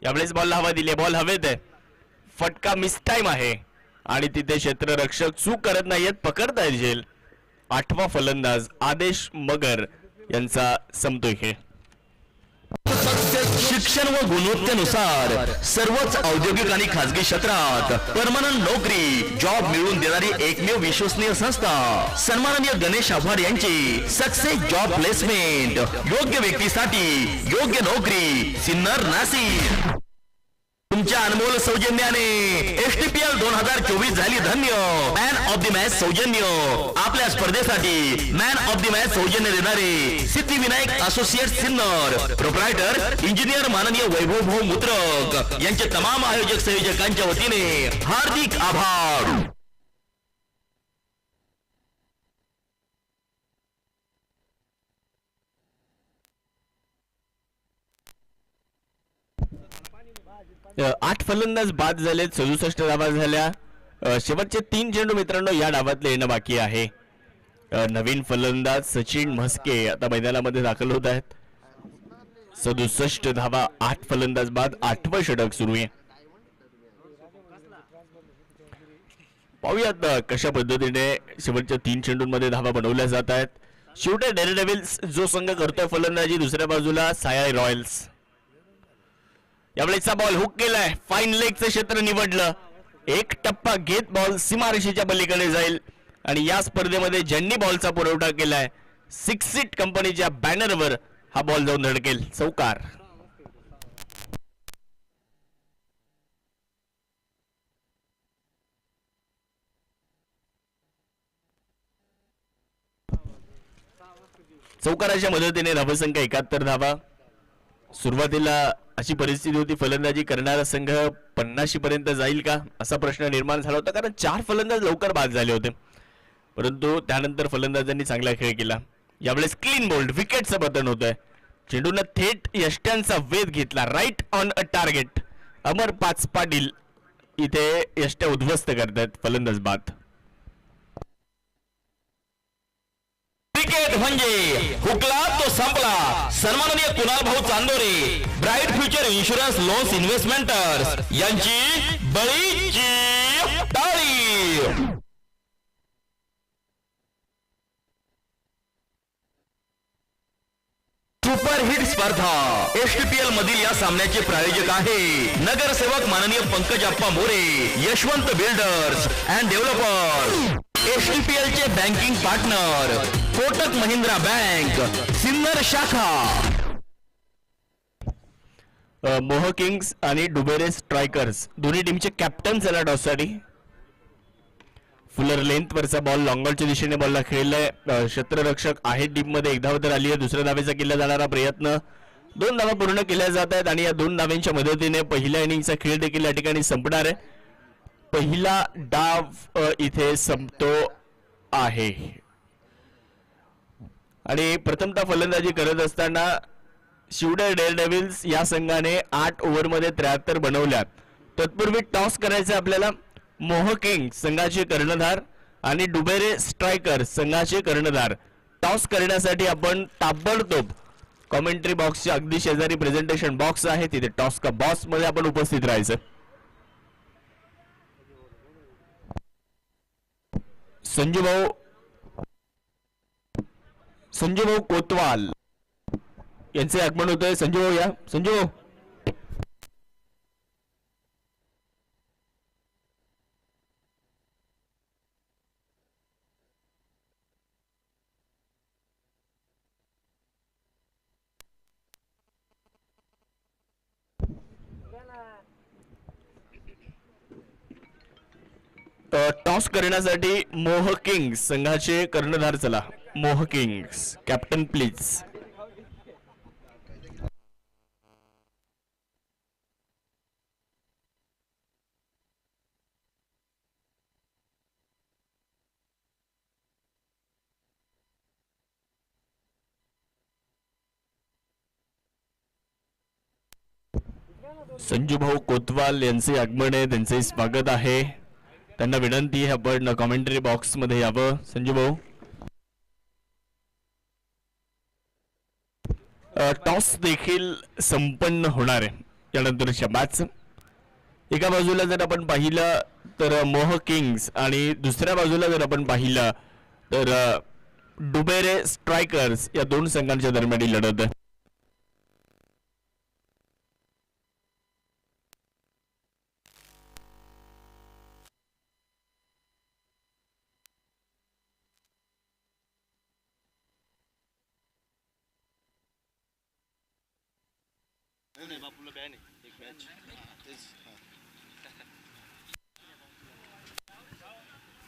यावेळेस बॉलला हवा दिली. बॉल हवेत आहे. फटका मिस टाइम आहे आणि तिथे क्षेत्ररक्षक चूक करत नाहीयेत, पकडता येईल. 8वा फलंदाज आदेश मगर यांचा संपतोय खेळ. शिक्षण व गुणवत्तेनुसार सर्वच औद्योगिक आणि खाजगी क्षेत्रात परमनंट नोकरी जॉब मिळवून देणारी एकमेव विश्वसनीय संस्था सन्माननीय गणेश आव्हाड यांची सक्सेस जॉब प्लेसमेंट. योग्य व्यक्तीसाठी योग्य नोकरी सिन्नर नाशिक. तुमच्या अनमोल सौजन्याने एचटीपीएल 2024 झाली धन्य. मॅन ऑफ द मॅच सौजन्य. आपल्या स्पर्धेसाठी मॅन ऑफ द मॅच सौजन्य देणारे Siddhivinayak associate Sinnar, proprietor engineer माननीय वैभव भाऊ मुत्रक यांचे तमाम आयोजक संयोजकांच्या वतीने हार्दिक आभार. आठ फलंदाज बाद झाले. 67 धावा झाल्या. शेवटचे 3 चेंडू मित्रांनो या डावातले येणं बाकी आहे. नवीन फलंदाज सचिन म्हस्के आता मैदानामध्ये दाखल होत आहेत. 67 धावा, 8 फलंदाज बाद, 8वं षटक सुरू आहे. पाहूयात कशा पद्धतीने शेवटच्या 3 चेंडूंमध्ये धावा बनवल्या जात आहेत. शेवटी डेअरडेव्हिल्स जो संघ करतोय फलंदाजी, दुसऱ्या बाजूला सायाई रॉयल्स. यावेळेचा बॉल हुक केलाय. फाईन लेगचं क्षेत्र निवडलं. एक टप्पा घेत बॉल सीमारेषेच्या पलीकडे जाईल आणि या स्पर्धेमध्ये ज्यांनी बॉलचा पुरवठा केलाय सिक्सिट कंपनीच्या बॅनरवर हा बॉल जाऊन धडकेल. चौकार. चौकाराच्या मदतीने धावसंख्या 71 धावा. सुरुवातीला अशी परिस्थिती होती, फलंदाजी करणारा संघ 50 पर्यंत जाईल का असा प्रश्न निर्माण झाला होता, कारण 4 फलंदाज लवकर बाद झाले होते. परंतु त्यानंतर फलंदाजांनी चांगला खेळ केला. यावेळेस क्लीन बोल्ड विकेटचं पतन होतंय. चेंडूनं थेट यष्ट्यांचा वेध घेतला, राईट ऑन अ टार्गेट. अमर पाच पाटील इथे यष्ट्या उद्ध्वस्त करतात, फलंदाज बाद. क्रिकेट म्हणजे हुकला तो संपला. सन्माननीय Kunal Bhau Chandore, bright future insurance loans investments यांची बळीची टाळी. सुपरहिट स्पर्धा एसटीपीएल मधील या सामन्याचे प्रायोजक आहे नगरसेवक माननीय Pankaj Appa More, Yashwant builders and developer. STPL चे banking partner Kotak Mahindra bank, Sinnar शाखा. मोह किंग्स आणि डुबेरे स्ट्रायकर्स दोन्ही टीमचे कॅप्टन चला टॉससाठी. फुलर लेंथ वरचा बॉल लॉंगॉलच्या दिशेने बॉलला खेळलाय. क्षेत्ररक्षक आहे टीम मध्ये, एक धाव तर आली आहे. दुसऱ्या धावेचा केला जाणारा प्रयत्न, 2 धावा पूर्ण केल्या जात आहेत आणि या 2 धावांच्या मदतीने पहिल्या इनिंगचा खेळ देखील या ठिकाणी संपणार आहे. पहिला डाव इथे संपतो आहे आणि प्रथमतः फलंदाजी करत असताना शिवडे डेअरडेव्हिल्स या संघाने 8 ओव्हरमध्ये 73 बनवल्यात. तत्पूर्वी टॉस करायचं आपल्याला. मोह किंग संघाचे कर्णधार आणि डुबेरे स्ट्रायकर संघाचे कर्णधार. टॉस करण्यासाठी आपण ताबडतोब कॉमेंट्री बॉक्सच्या अगदी शेजारी प्रेझेंटेशन बॉक्स आहे, तिथे टॉस का बॉक्स मध्ये आपण उपस्थित राहायचं. संजू भाऊ कोतवाल यांचे आगमन होतंय. संजू भाऊ या. संजू भाऊ टॉस करण्यासाठी मोह किंग्स संघाचे कर्णधार चला. मोह किंग्स कॅप्टन प्लीज. संजू भाऊ कोतवाल यांचे आगमन आहे, त्यांचे स्वागत आहे. त्यांना विनंती आहे आपण कॉमेंट्री बॉक्स मध्ये यावं. संजू भाऊ, टॉस देखील संपन्न होणार आहे यानंतरच्या मॅच. एका बाजूला जर आपण पाहिलं तर मोह किंग्स आणि दुसऱ्या बाजूला जर आपण पाहिलं तर डुबेरे स्ट्रायकर्स या 2 संघांच्या दरम्यान ही लढत आहे.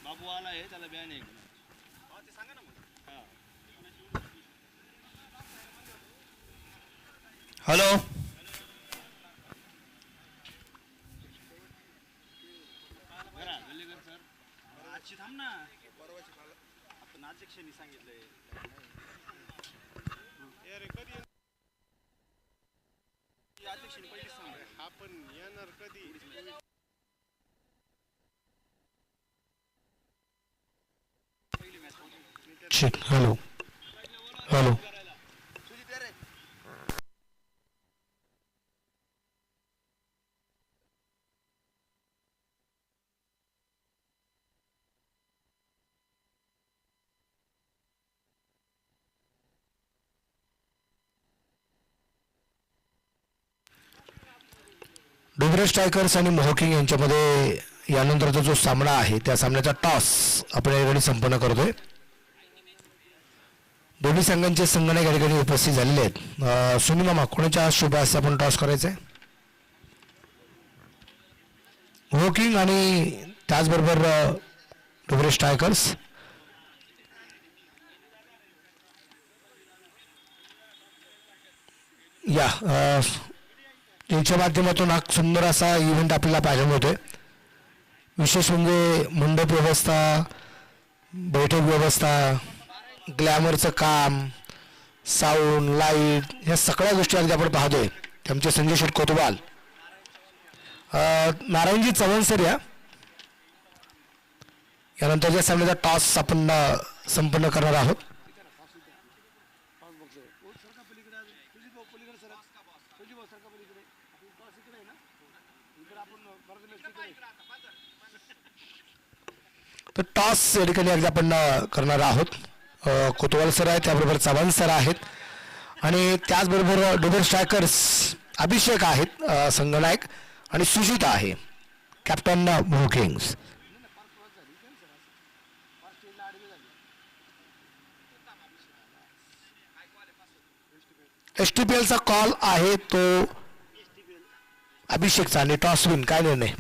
बाबू आला आहे, त्याला बॅन आहे. हॅलो, आजची थांब ना, आपण आज क्षणी सांगितलंय. पहिलीच सांग, आपण येणार कधी. Hello hello. डुबेरे स्ट्रायकर्स आणि मोह किंग यांच्यामध्ये यानंतरचा जो सामना आहे त्या सामन्याचा टॉस आपण या ठिकाणी संपन्न करतोय. दोन्ही संघांचे संघनायक या ठिकाणी उपस्थित झालेले आहेत. सुनील मामा, कोणाच्या शुभ हस्ते आपण टॉस करायचा आहे? मोह किंग आणि त्याचबरोबर डुबेरे स्ट्रायकर्स. या यांच्या माध्यमातून हा सुंदर असा इव्हेंट आपल्याला पाहायला मिळतोय. विशेष म्हणजे मंडप व्यवस्था, बैठक व्यवस्था, ग्लॅमरचं काम, साऊंड, लाईट, ह्या सगळ्या गोष्टी अगदी आपण पाहतोय. आमचे संजय शेठ कोतवाल, नारायणजी चव्हाण सर यानंतरच्या सामन्याचा टॉस आपण संपन्न करणार आहोत. तर टॉस या ठिकाणी अगदी आपण करणार आहोत. कोतवाल सर आहेत, त्याबरोबर चव्हाण सर आहेत आणि त्याचबरोबर डुबेर स्ट्रायकर्स अभिषेक आहेत संघनायक आणि सुजिता आहे कॅप्टन मोह किंग्स. STPLचा कॉल आहे तो अभिषेकचा आणि टॉस विन. काय निर्णय?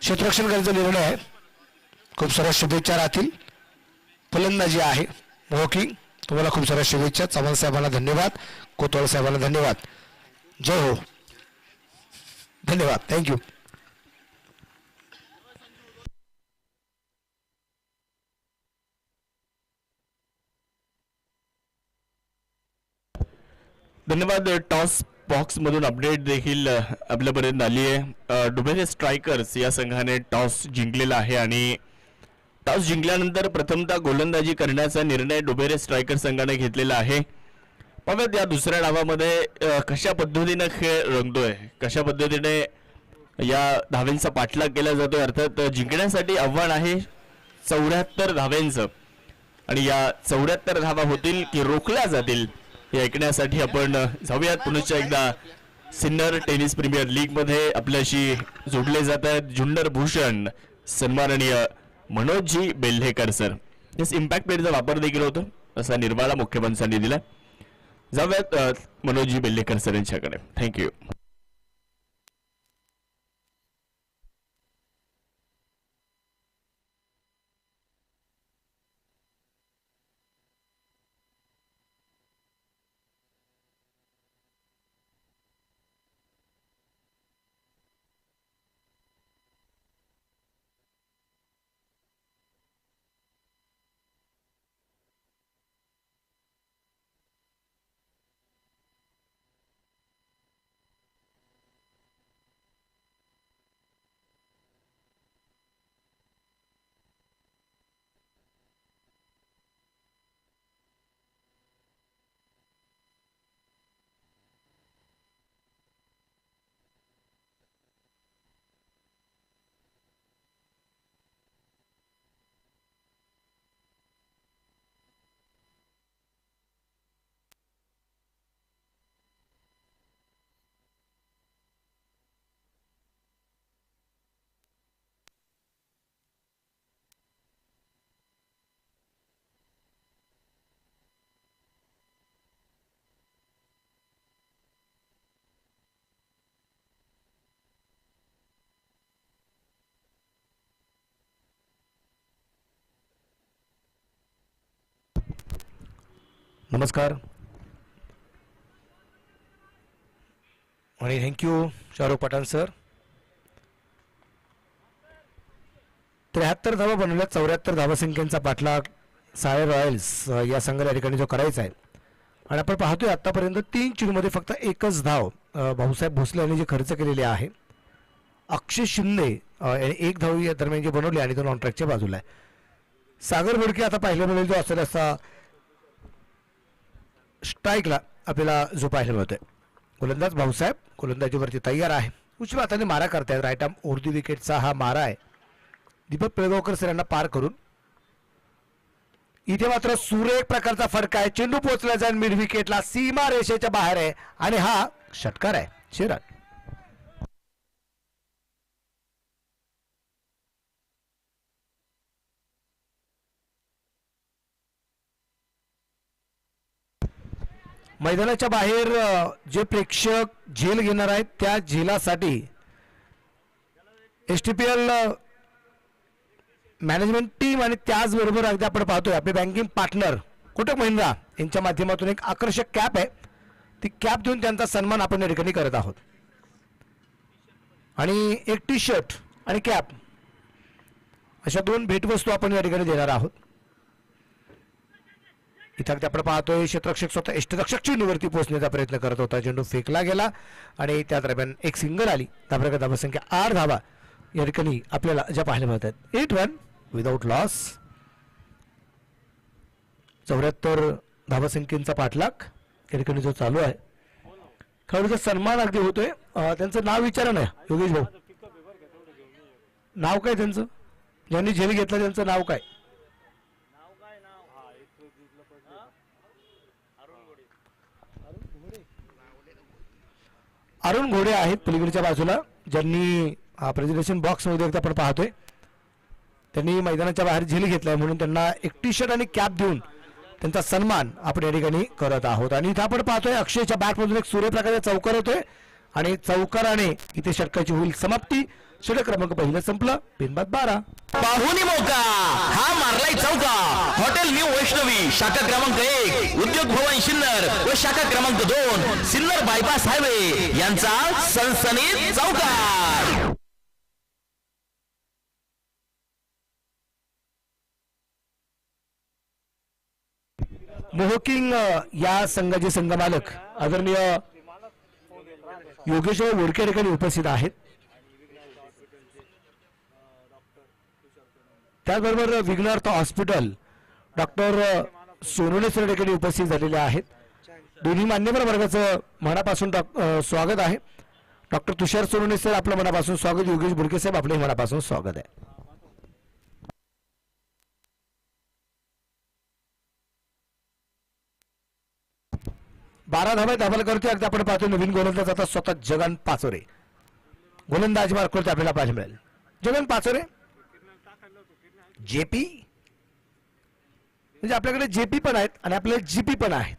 क्षेत्ररक्षण करायचा निर्णय आहे. खूप साऱ्या शुभेच्छा राहतील. फलंदाजी आहे मोह किंग, तुम्हाला खूप साऱ्या शुभेच्छा. चव्हाण साहेबांना धन्यवाद, कोतवाल साहेबांना धन्यवाद. जय हो, धन्यवाद, थँक्यू. धन्यवाद. टॉस बॉक्स मधून अपडेट देखील आपल्यापर्यंत आली आहे. डुबेरे स्ट्रायकर्स या संघाने टॉस जिंकलेला आहे आणि टॉस जिंकल्यानंतर प्रथमतः गोलंदाजी करण्याचा निर्णय डुबेरे स्ट्रायकर संघाने घेतलेला आहे. पाहूयात या दुसऱ्या डावामध्ये कशा पद्धतीने खेळ रंगतोय, कशा पद्धतीने या धावेंचा पाठलाग केला जातोय. अर्थात जिंकण्यासाठी आव्हान आहे 74 धावेंचं आणि या 74 धावा होतील की रोखल्या जातील हे ऐकण्यासाठी आपण जाऊयात पुन्हा एकदा. सिन्नर टेनिस प्रीमियर लीग मध्ये आपल्याशी जोडले जात आहेत जुन्नर भूषण सन्माननीय मनोजजी बेल्हेकर सर. याच इम्पॅक्ट प्लेअरचा वापर देखील होतो असा निर्वाळा मुख्यमंत्र्यांनी दिला. जाऊयात मनोजजी बेल्हेकर सर यांच्याकडे. थँक्यू. नमस्कार आणि थँक्यू शाहरुख पठाण सर. 73 धावा बनवल्या, 74 धावसंख्येचा पाठलाग साय रॉयल्स या संघाला या ठिकाणी जो करायचा आहे. आणि आपण पाहतोय आतापर्यंत 3 चेंडूमध्ये फक्त एकच धाव भाऊसाहेब भोसले यांनी जे खर्च केलेले आहे. अक्षय शिंदे यांनी 1 धाव या दरम्यान जे बनवली आणि तो नॉन ट्रॅकच्या बाजूला आहे. सागर बोडके आता पाहिलं मिळेल जो असेल असा स्ट्राईकला आपल्याला जो पाहायला मिळतोय. गोलंदाज भाऊसाहेब गोलंदाजीवरती तयार आहे. उजव्या हाताने मारा करतायत. राईट आर्म ओढती विकेटचा हा मारा आहे दीपक पिळगावकर सर यांना पार करून. इथे मात्र सुरेख प्रकारचा फटका आहे. चेंडू पोहोचला जाईल मिड विकेटला, सीमा रेषेच्या बाहेर आहे आणि हा षटकार आहे. शिराट मैदानाच्या बाहेर जे प्रेक्षक झेल घेणार आहेत त्या झेलासाठी STPL मॅनेजमेंट टीम आणि त्याचबरोबर अगदी आपण पाहतोय आपले बँकिंग पार्टनर कोटक महिंद्रा यांच्या माध्यमातून एक आकर्षक कॅप आहे ती कॅप देऊन त्यांचा सन्मान आपण या ठिकाणी करत आहोत. आणि एक टी शर्ट आणि कॅप अशा 2 भेटवस्तू आपण या ठिकाणी देणार आहोत. इथं आपण पाहतोय क्षेत्ररक्षक स्वतः यष्टिरक्षक चेंडूवरती पोहोचण्याचा प्रयत्न करत होता. चेंडू फेकला गेला आणि त्या दरम्यान एक सिंगल आली. त्याप्रकारे धावसंख्या 8 धावा या ठिकाणी आपल्याला ज्या पाहायला मिळतात. 8 रन विदाउट लॉस. 74 धावसंख्येचा पाठलाग या ठिकाणी जो चालू आहे. खेळाडूचा सन्मान अगदी होतोय. त्यांचं नाव विचारा ना योगेश भाऊ, नाव काय त्यांचं, ज्यांनी झेल घेतला त्यांचं नाव काय? अरुण घोडे आहेत पलीकडच्या बाजूला, ज्यांनी प्रेझेंटेशन बॉक्स मध्ये आपण पाहतोय त्यांनी मैदानाच्या बाहेर झेल घेतलाय म्हणून त्यांना एक टी शर्ट आणि कॅप देऊन त्यांचा सन्मान आपण या ठिकाणी करत आहोत. आणि इथं आपण पाहतोय अक्षयच्या बॅटमधून एक सूर्यप्रकाशाचा चौकार होतोय आणि चौकाराने इथे षटकाची होईल समाप्ती. षटक क्रमांक पहिलं संपलं. बिनबाद 12. पाहुणी मौका हा मारलाय चौका. हॉटेल न्यू वैष्णवी शाखा क्रमांक 1 उद्योग भवन सिन्नर व शाखा क्रमांक 2 सिन्नर बायपास हायवे यांचा सनसनीत चौकार. मोहकिंग या संघाचे संघमालक आदरणीय योगेश वोडके ठिकाणी उपस्थित आहेत. त्याचबरोबर विघ्नार्थ हॉस्पिटल डॉक्टर सोनवणे सर ठिकाणी उपस्थित झालेले आहेत. दोन्ही मान्यवर वर्गाचं मनापासून स्वागत आहे. डॉक्टर तुषार सोनवणे सर आपलं मनापासून स्वागत. योगेश बुडके साहेब आपले मनापासून स्वागत आहे. बारा धावा दाखल करतोय. अगदी आपण पाहतो नवीन गोलंदाज आता स्वतः जगन पाचोरे गोलंदाज मार्क करतो आपल्याला पाहायला मिळेल. जगन पाचोरे जेपी म्हणजे आपल्याकडे जेपी पण आहेत आणि आपल्याला जीपी पण आहेत.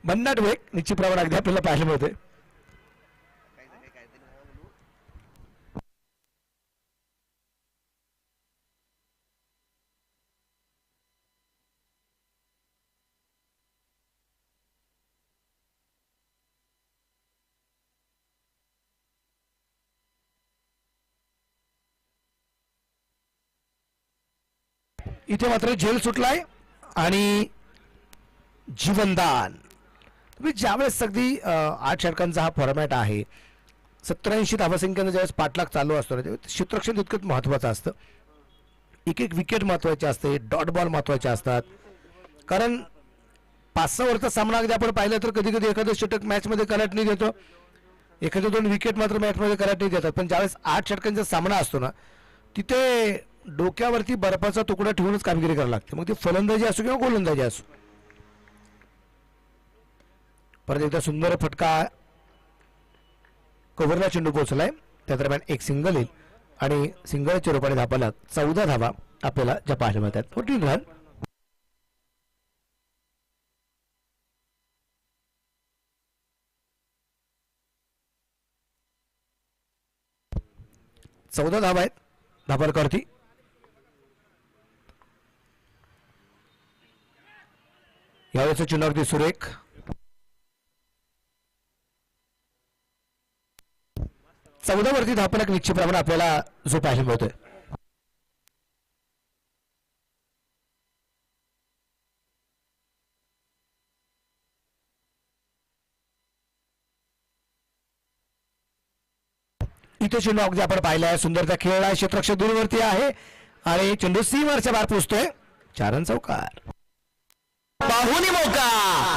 भन्नाट वेग निश्चित प्रमाणात अगदी आपल्याला पाहायला मिळतोय. इथे मात्र झेल सुटलाय आणि जीवनदान. तुम्ही ज्यावेळेस अगदी 8 षटकांचा हा फॉर्मॅट आहे, 87 धावसंख्येनं ज्यावेळेस पाठलाग चालू असतो ना क्षेत्ररक्षण तितकंच महत्वाचं असतं. एक एक विकेट महत्वाचे असते, डॉट बॉल महत्वाचे असतात. कारण 5-6 ओव्हरचा सामना अगदी आपण पाहिलं तर कधी कधी एखादं षटक मॅचमध्ये कलाटणी देतो, एखादं 2 विकेट मात्र मॅचमध्ये कलाटणी देतात. पण ज्यावेळेस 8 षटकांचा सामना असतो ना तिथे डोक्यावरती बर्फाचा तुकडा ठेवूनच कामगिरी करावी लागते. मग ती फलंदाजी असो किंवा गोलंदाजी असो. परत एकदा सुंदर फटका कव्हरला चेंडू पोहोचलाय. त्या दरम्यान एक सिंगल येईल आणि सिंगलच्या रूपाने धापाला 14 धावा आपल्याला ज्या पाहायला मिळतात. 14 रन. चौदा धावा आहेत धापलकरती. यावेळेस चेंडू अगदी सुरेख. चौदा वरती धापलक निश्चित प्रमाणे आपल्याला जो पाहायला मिळतोय. इथे चेंडू अगदी आपण पाहिला आहे. सुंदरचा खेळ आहे. क्षेत्ररक्षक दूरवरती आहे आणि चेंडू सीमारच्या बाहेर पोहोचतोय. 4 रन चौकार. पाहुणी मौका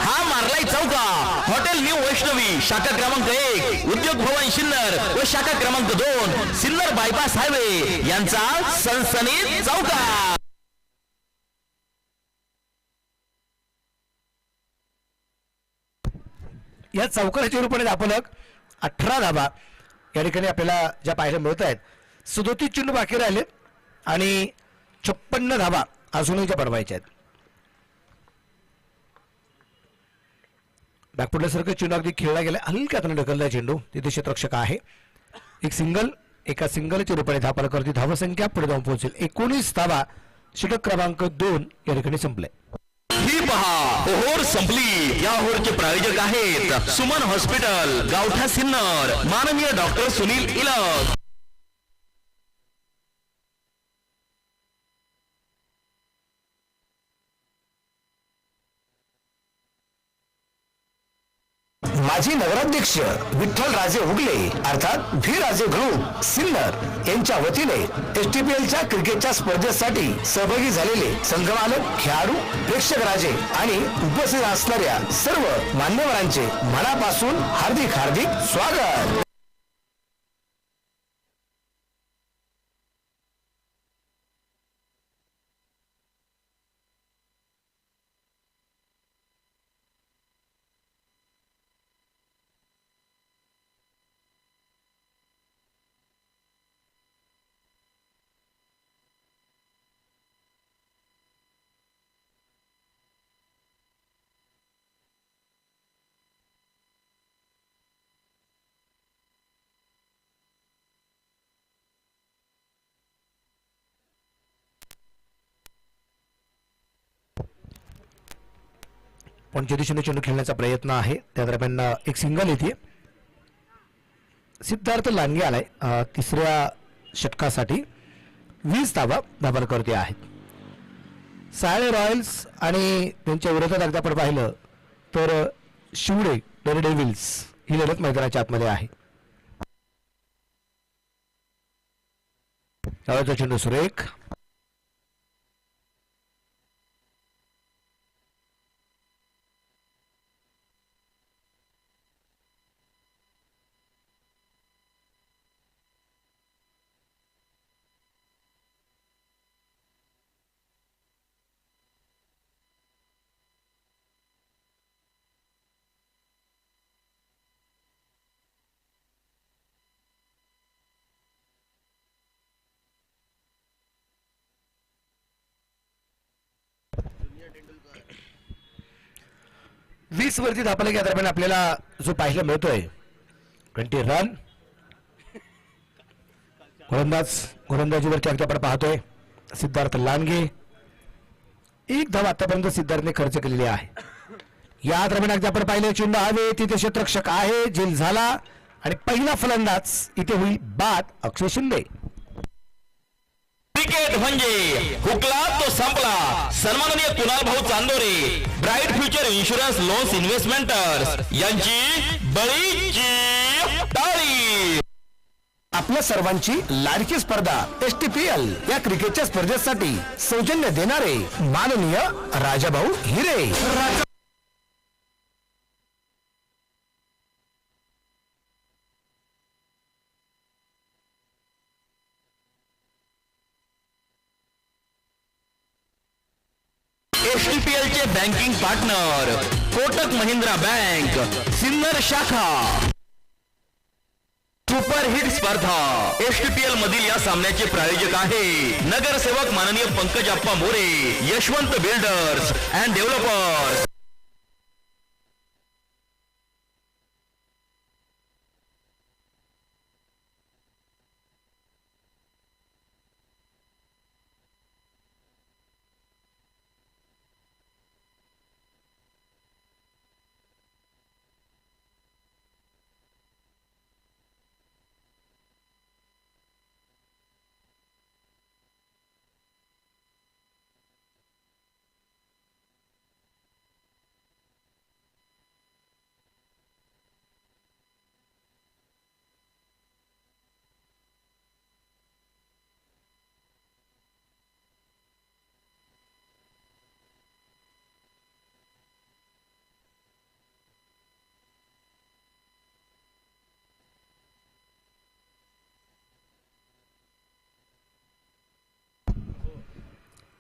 हा मारलाय चौका. हॉटेल न्यू वैष्णवी शाखा क्रमांक 1 उद्योग भवन सिन्नर व शाखा क्रमांक 2 सिन्नर बायपास हायवे यांचा सनसनीत चौकार. या चौकाराच्या रूपाने धापलक 18 धावा या ठिकाणी आपल्याला ज्या पाहायला मिळत आहेत. 37 चेंडू बाकी राहिले आणि 56 धावा अजूनही ज्या बनवायच्या आहेत. बॅकफुटल्यासारखं चेंडू अगदी खेळला गेला. हलक्या हाताने ढकलला चेंडू. तिथे क्षेत्ररक्षक आहे. एक सिंगल एका सिंगलच्या रूपाने धावफलकावरती धावसंख्या पुढे जाऊन पोहोचेल. 19 धावा षटक क्रमांक 2 या ठिकाणी संपले. ही पहा ओहोर संपली. या ओहोरचे प्रायोजक आहेत सुमन हॉस्पिटल, गावठा सिन्नर, माननीय डॉक्टर सुनील इलक. माजी नगराध्यक्ष विठ्ठल राजे उगले अर्थात व्ही राजे ग्रुप सिन्नर यांच्या वतीने एसटीपीएलच्या क्रिकेटच्या स्पर्धेसाठी सहभागी झालेले संघमालक, खेळाडू, प्रेक्षक राजे आणि उपस्थित असणाऱ्या सर्व मान्यवरांचे मनापासून हार्दिक हार्दिक स्वागत. पंच दिशेने चेंडू खेळण्याचा प्रयत्न आहे. त्या दरम्यान एक सिंगल येते. सिद्धार्थ लांगे आलाय तिसऱ्या षटकासाठी. 20 धावा धावफलकावरती आहेत. साळे रॉयल्स आणि त्यांच्या विरोधात एकदा आपण पाहिलं तर शिवडे डेअर डेव्हिल्स ही लढत मैदानाच्या आतमध्ये आहे. त्यावेळेचा चेंडू सुरेख. वीस वरती धापले या दरम्यान आपल्याला जो पाहायला मिळतोय 20 रन. गोलंदाजीवरती अगदी आपण पाहतोय सिद्धार्थ लांगे. 1 धाव आतापर्यंत सिद्धार्थने खर्च केलेली आहे. या दरम्यान अगदी आपण पाहिले चेंडू हवे तिथे क्षेत्ररक्षक आहे, झेल झाला आणि पहिला फलंदाज इथे होईल बाद अक्षय शिंदे. क्रिकेट म्हणजे हुकला तो संपला. सन्माननीय Kunal Bhau Chandore, bright future insurance loans investments यांची बळीची टाळी. आपल्या सर्वांची लाडकी स्पर्धा एसटीपीएल या क्रिकेटच्या स्पर्धेसाठी सौजन्य देणारे माननीय राजाभाऊ हिरे. एसटीपीएल चे banking partner Kotak Mahindra bank Sinnar शाखा. सुपरहिट स्पर्धा एसटीपीएल मधील या सामन्याचे प्रायोजक आहे नगरसेवक माननीय Pankajappa More, Yashwant builders and developers.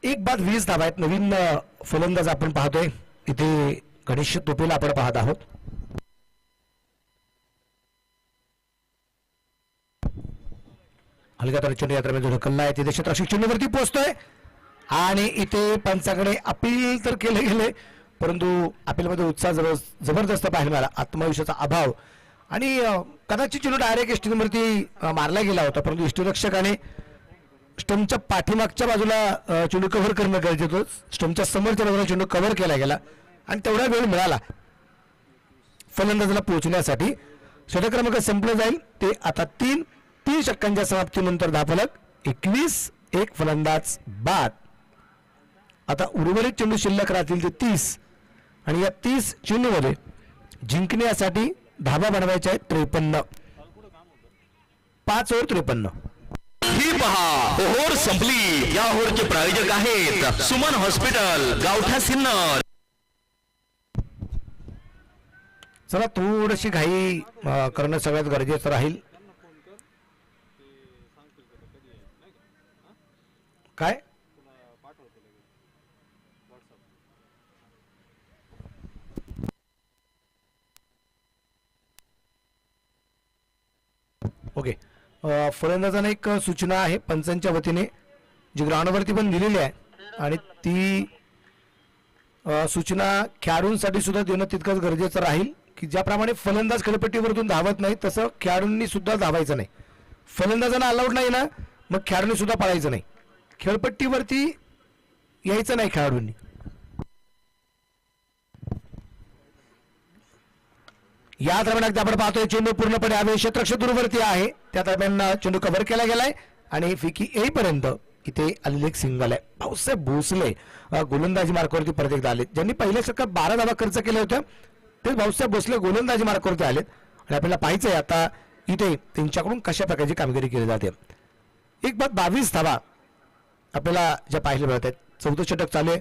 एक बाद 20 धावा आहेत. नवीन फलंदाज आपण पाहतोय इथे गणेश तोपेला आपण पाहत आहोत. हलक्या तर चेंडू या दरम्यान ढकलला आहे तिथे क्षेत्ररक्षक चेंडूवरती पोहोचतोय आणि इथे पंचाकडे अपील तर केले गेले परंतु अपीलमध्ये उत्साह जबरदस्त पाहायला मिळाला. आत्मविश्वासाचा अभाव आणि कदाचित चेंडू डायरेक्ट एस्टीवरती मारला गेला होता, परंतु यष्टीरक्षकाने स्टंपच्या पाठीमागच्या बाजूला चेंडू कव्हर करणं गरजेचं होतं. स्टंपच्या समोरच्या बाजूला चेंडू कव्हर केला गेला आणि तेवढा वेळ मिळाला फलंदाजाला पोहोचण्यासाठी. षटक क्रमांक संपलं जाईल ते आता 3 षटकांच्या समाप्तीनंतर धावफलक 21, एक फलंदाज बाद. आता उर्वरित चेंडू शिल्लक राहतील ते 30 आणि या 30 चेंडूमध्ये जिंकण्यासाठी धाबा बनवायच्या आहेत 53. 5 ओव्हर 53. ही पहा ओव्हर संपली. या ओव्हरचे प्रायोजक आहेत सुमन हॉस्पिटल, गावठा, सिन्नर. चला थोडीशी घाई करणं सगळ्यात गरजेचं राहील. काय ओके. फलंदाजांना एक सूचना आहे पंचांच्या वतीने जी ग्राउंडवरती पण दिलेली आहे आणि ती सूचना खेळाडूंसाठी सुद्धा देणं तितकंच गरजेचं राहील की ज्याप्रमाणे फलंदाज खेळपट्टीवरतून धावत नाही तसं खेळाडूंनी सुद्धा धावायचं नाही. फलंदाजांना अलाउड नाही ना, मग खेळाडूंनी सुद्धा पळायचं नाही. खेळपट्टीवरती यायचं नाही खेळाडूंनी. या दरम्यान आपण पाहतोय चेंडू पूर्णपणे हवे क्षेत्ररक्षक दूरवरती आहे. त्या दरम्यान चेंडू कव्हर केला गेलाय आणि फिकी येईपर्यंत इथे आलेले एक सिंगल आहे. भाऊसाहेब भोसले गोलंदाजी मार्कावरती परत एकदा आले. ज्यांनी पहिल्या षटकात 12 धावा खर्च केल्या होत्या तेच भाऊसाहेब भोसले गोलंदाजी मार्कावरती आलेत आणि आपल्याला पाहायचंय आता इथे त्यांच्याकडून कशा प्रकारची कामगिरी केली जाते. 1-22 धावा आपल्याला ज्या पाहायला मिळत आहेत. 14 षटक चालू आहे.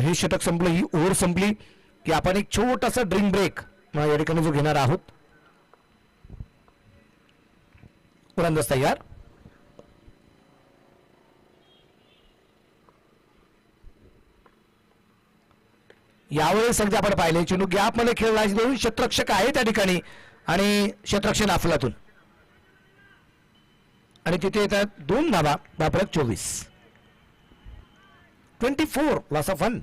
हे षटक संपलं, ही ओव्हर संपली की आपण एक छोटासा ड्रिंक ब्रेक या ठिकाणी जो घेणार आहोत. गोलंदाज तयार. यावेळेस सध्या आपण पाहिले चेंडू गॅप मध्ये खेळला. 2 क्षेत्ररक्षक आहे त्या ठिकाणी आणि क्षेत्ररक्षक नाफलातून आणि तिथे येतात 2 धावा. धावफलक 24 लॉस ऑफ 1.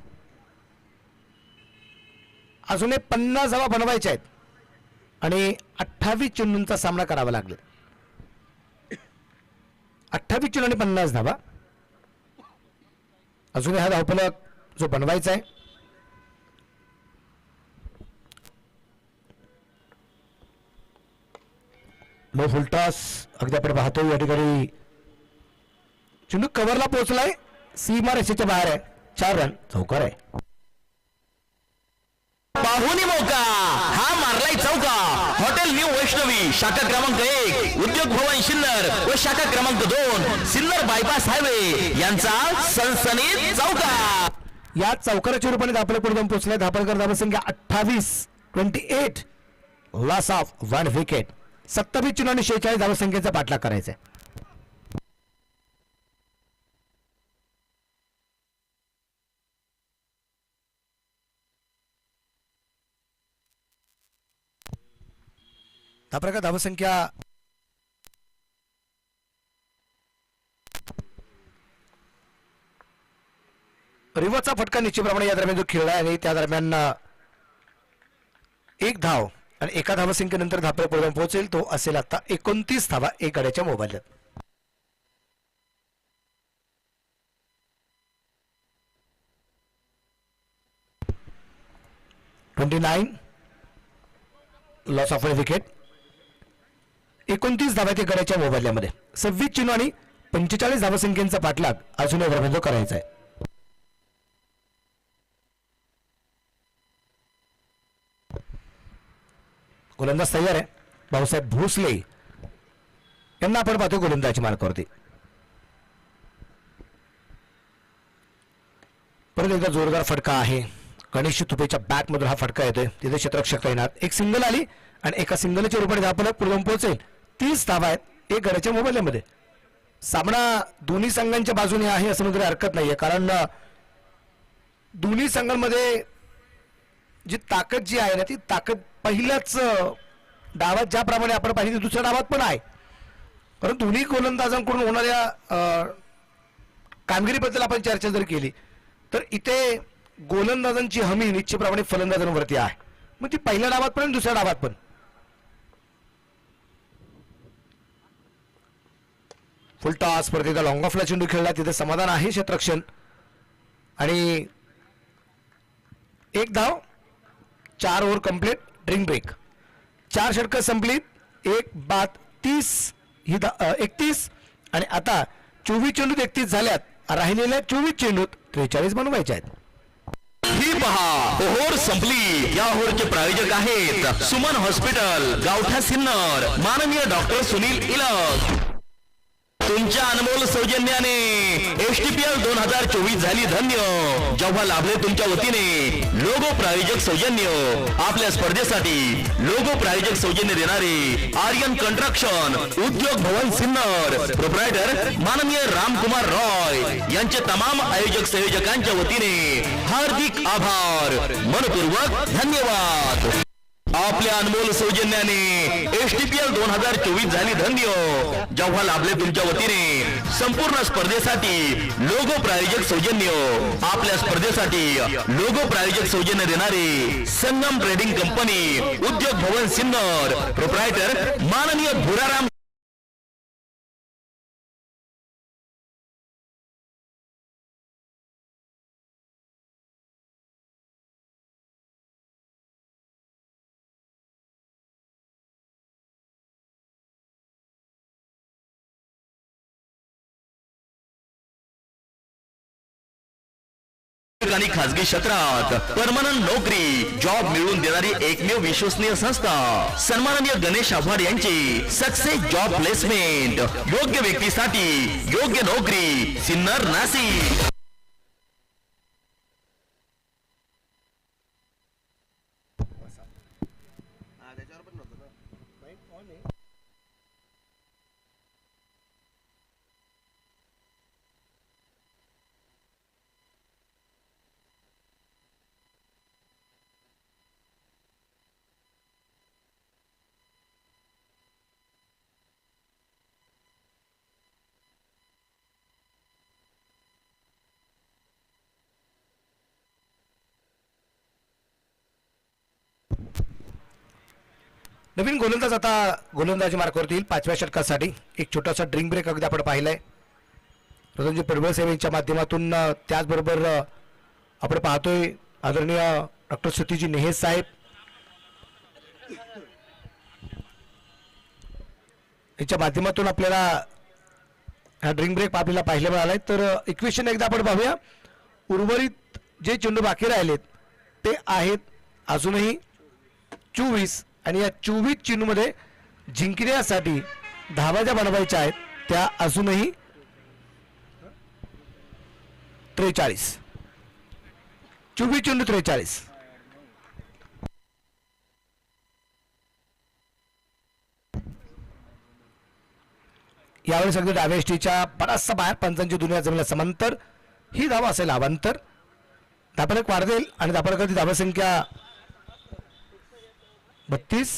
अजून 50 धावा बनवायच्या आहेत आणि 28 चेंडूंचा सामना करावा लागला. 28 चेंडू आणि 50 धावा. अजूनही हा धावफलक जो बनवायचा आहे लो फुलटॉस अगदी आपण पाहतो या ठिकाणी चेंडू कव्हरला पोहोचलाय. सीमा रेषेच्या बाहेर आहे. 4 रन चौकार आहे. पाहुणी मौका हा मारलाय चौका. हॉटेल न्यू वैष्णवी शाखा क्रमांक 1 उद्योग भवन सिन्नर व शाखा क्रमांक 2 सिन्नर बायपास हायवे यांचा सनसनीत चौका. या चौकाराच्या रूपाने धापलकडे जाऊन पोहोचलाय. धापलकर धावसंख्या 28 लॉस ऑफ 1 विकेट. 27 चेंडू आणि 46 धावसंख्येचा पाठलाग करायचा आहे. धापलकर धावसंख्या रिव्हरचा फटका निश्चितप्रमाणे या दरम्यान जो खेळला आणि त्या दरम्यान 1 धाव आणि 1 धावसंख्येनंतर धापलकर पोहोचेल तो असेल आता 29 धावा 1 गड्याच्या मोबाईलवर. Loss of 1 wicket. 29 धावा ते गड्याच्या मोबाईलमध्ये. 26 चेंडू आणि 45 धावसंख्येचा पाठलाग अजून दरम्यान करायचा आहे. गोलंदाज तयार आहे. भाऊसाहेब भोसले यांना आपण पाहतो गोलंदाजी मार्कावरती. परत एकदा जोरदार फटका आहे. गणेश तुपेच्या बॅट मधून हा फटका येतोय. तिथे क्षेत्ररक्षक येणार. एक सिंगल आली आणि एका सिंगलच्या रूपाने धापलक पूर्ण पोहोचेल. 30 धावा आहेत 1 गड्याच्या मोबाईलमध्ये. सामना दोन्ही संघांच्या बाजूने आहे असं वगैरे हरकत नाहीये, कारण दोन्ही संघांमध्ये जी ताकद जी आहे ना ती ताकद पहिल्याच डावात ज्याप्रमाणे आपण पाहिजे दुसऱ्या डावात पण आहे. परंतु दोन्ही गोलंदाजांकडून होणाऱ्या कामगिरीबद्दल आपण चर्चा जर केली तर इथे गोलंदाजांची हमी निश्चितप्रमाणे फलंदाजांवरती आहे. मग ती पहिल्या डावात पण दुसऱ्या डावात पण फुलटॉस परत एकदा लॉंग ऑफला चेंडू खेळला, तिथे समाधान आहे क्षेत्ररक्षण. आणि एक धाव, 4 ओव्हर कंप्लीट, ड्रिंक ब्रेक. 4 षटकं संपलीत, 1 बाद 30 ही 31 आणि आता 24 चेंडूत 31 झाल्यात. राहिलेल्या 24 चेंडूत 43 बनवायचे आहेत. ही पहा ओव्हर संपली. या ओव्हरचे प्रायोजक आहेत सुमन हॉस्पिटल, गावठा सिन्नर, माननीय डॉक्टर सुनील इलक. तुमच्या अनमोल सौजन्याने एसटीपीएल 2024 झाली धन्य. जेव्हा लाभले तुमच्या वतीने लोगो प्रायोजक सौजन्य. आपल्या स्पर्धेसाठी लोगो प्रायोजक सौजन्य देणारे आर्यन कंस्ट्रक्शन, उद्योग भवन सिन्नर, प्रोप्रायटर माननीय रामकुमार रॉय यांचे तमाम आयोजक संयोजकांच्या वतीने हार्दिक आभार, मनपूर्वक धन्यवाद. आपल्या अनमोल सौजन्याने एसटीपीएल 2024 झाली धन्य. जेव्हा लाभले तुमच्या वतीने संपूर्ण स्पर्धेसाठी लोगो प्रायोजक सौजन्य. आपल्या स्पर्धेसाठी लोगो प्रायोजक सौजन्य देणारे संगम ट्रेडिंग कंपनी, उद्योग भवन सिन्नर, प्रोप्रायटर माननीय भुराराम. आणि खाजगी क्षेत्रात परमनंट नोकरी जॉब मिळवून देणारी एकमेव विश्वसनीय संस्था सन्माननीय गणेश आव्हाड यांची सक्सेस जॉब प्लेसमेंट. योग्य व्यक्तीसाठी योग्य नोकरी, सिन्नर नाशिक. नवीन गोलंदाज आता गोलंदाजी मार्गावरती येईल 5व्या षटकासाठी. एक छोटासा ड्रिंक ब्रेक अगदी आपण पाहिलाय रतनजी पडवळ सेवेच्या माध्यमातून. त्याचबरोबर आपण पाहतोय आदरणीय डॉक्टर सतीजी नेहेस साहेब यांच्या माध्यमातून आपल्याला हा ड्रिंक ब्रेक आपल्याला पाहायला मिळालाय. तर इक्वेशन एकदा आपण पाहूया. उर्वरित जे चेंडू बाकी राहिलेत ते आहेत अजूनही 24 आणि या 24 चेंडूमध्ये जिंकण्यासाठी धावा ज्या बनवायच्या आहेत त्या अजूनही 43. 24 चेंडू 43. यावेळेस अगदी डाव्या एसटीच्या बराचसा बाहेर पंचांची दुनिया जमल्या समांतर ही धावा असेल अवांतर. धापलक वाढेल आणि धापलकाची धावा संख्या 32.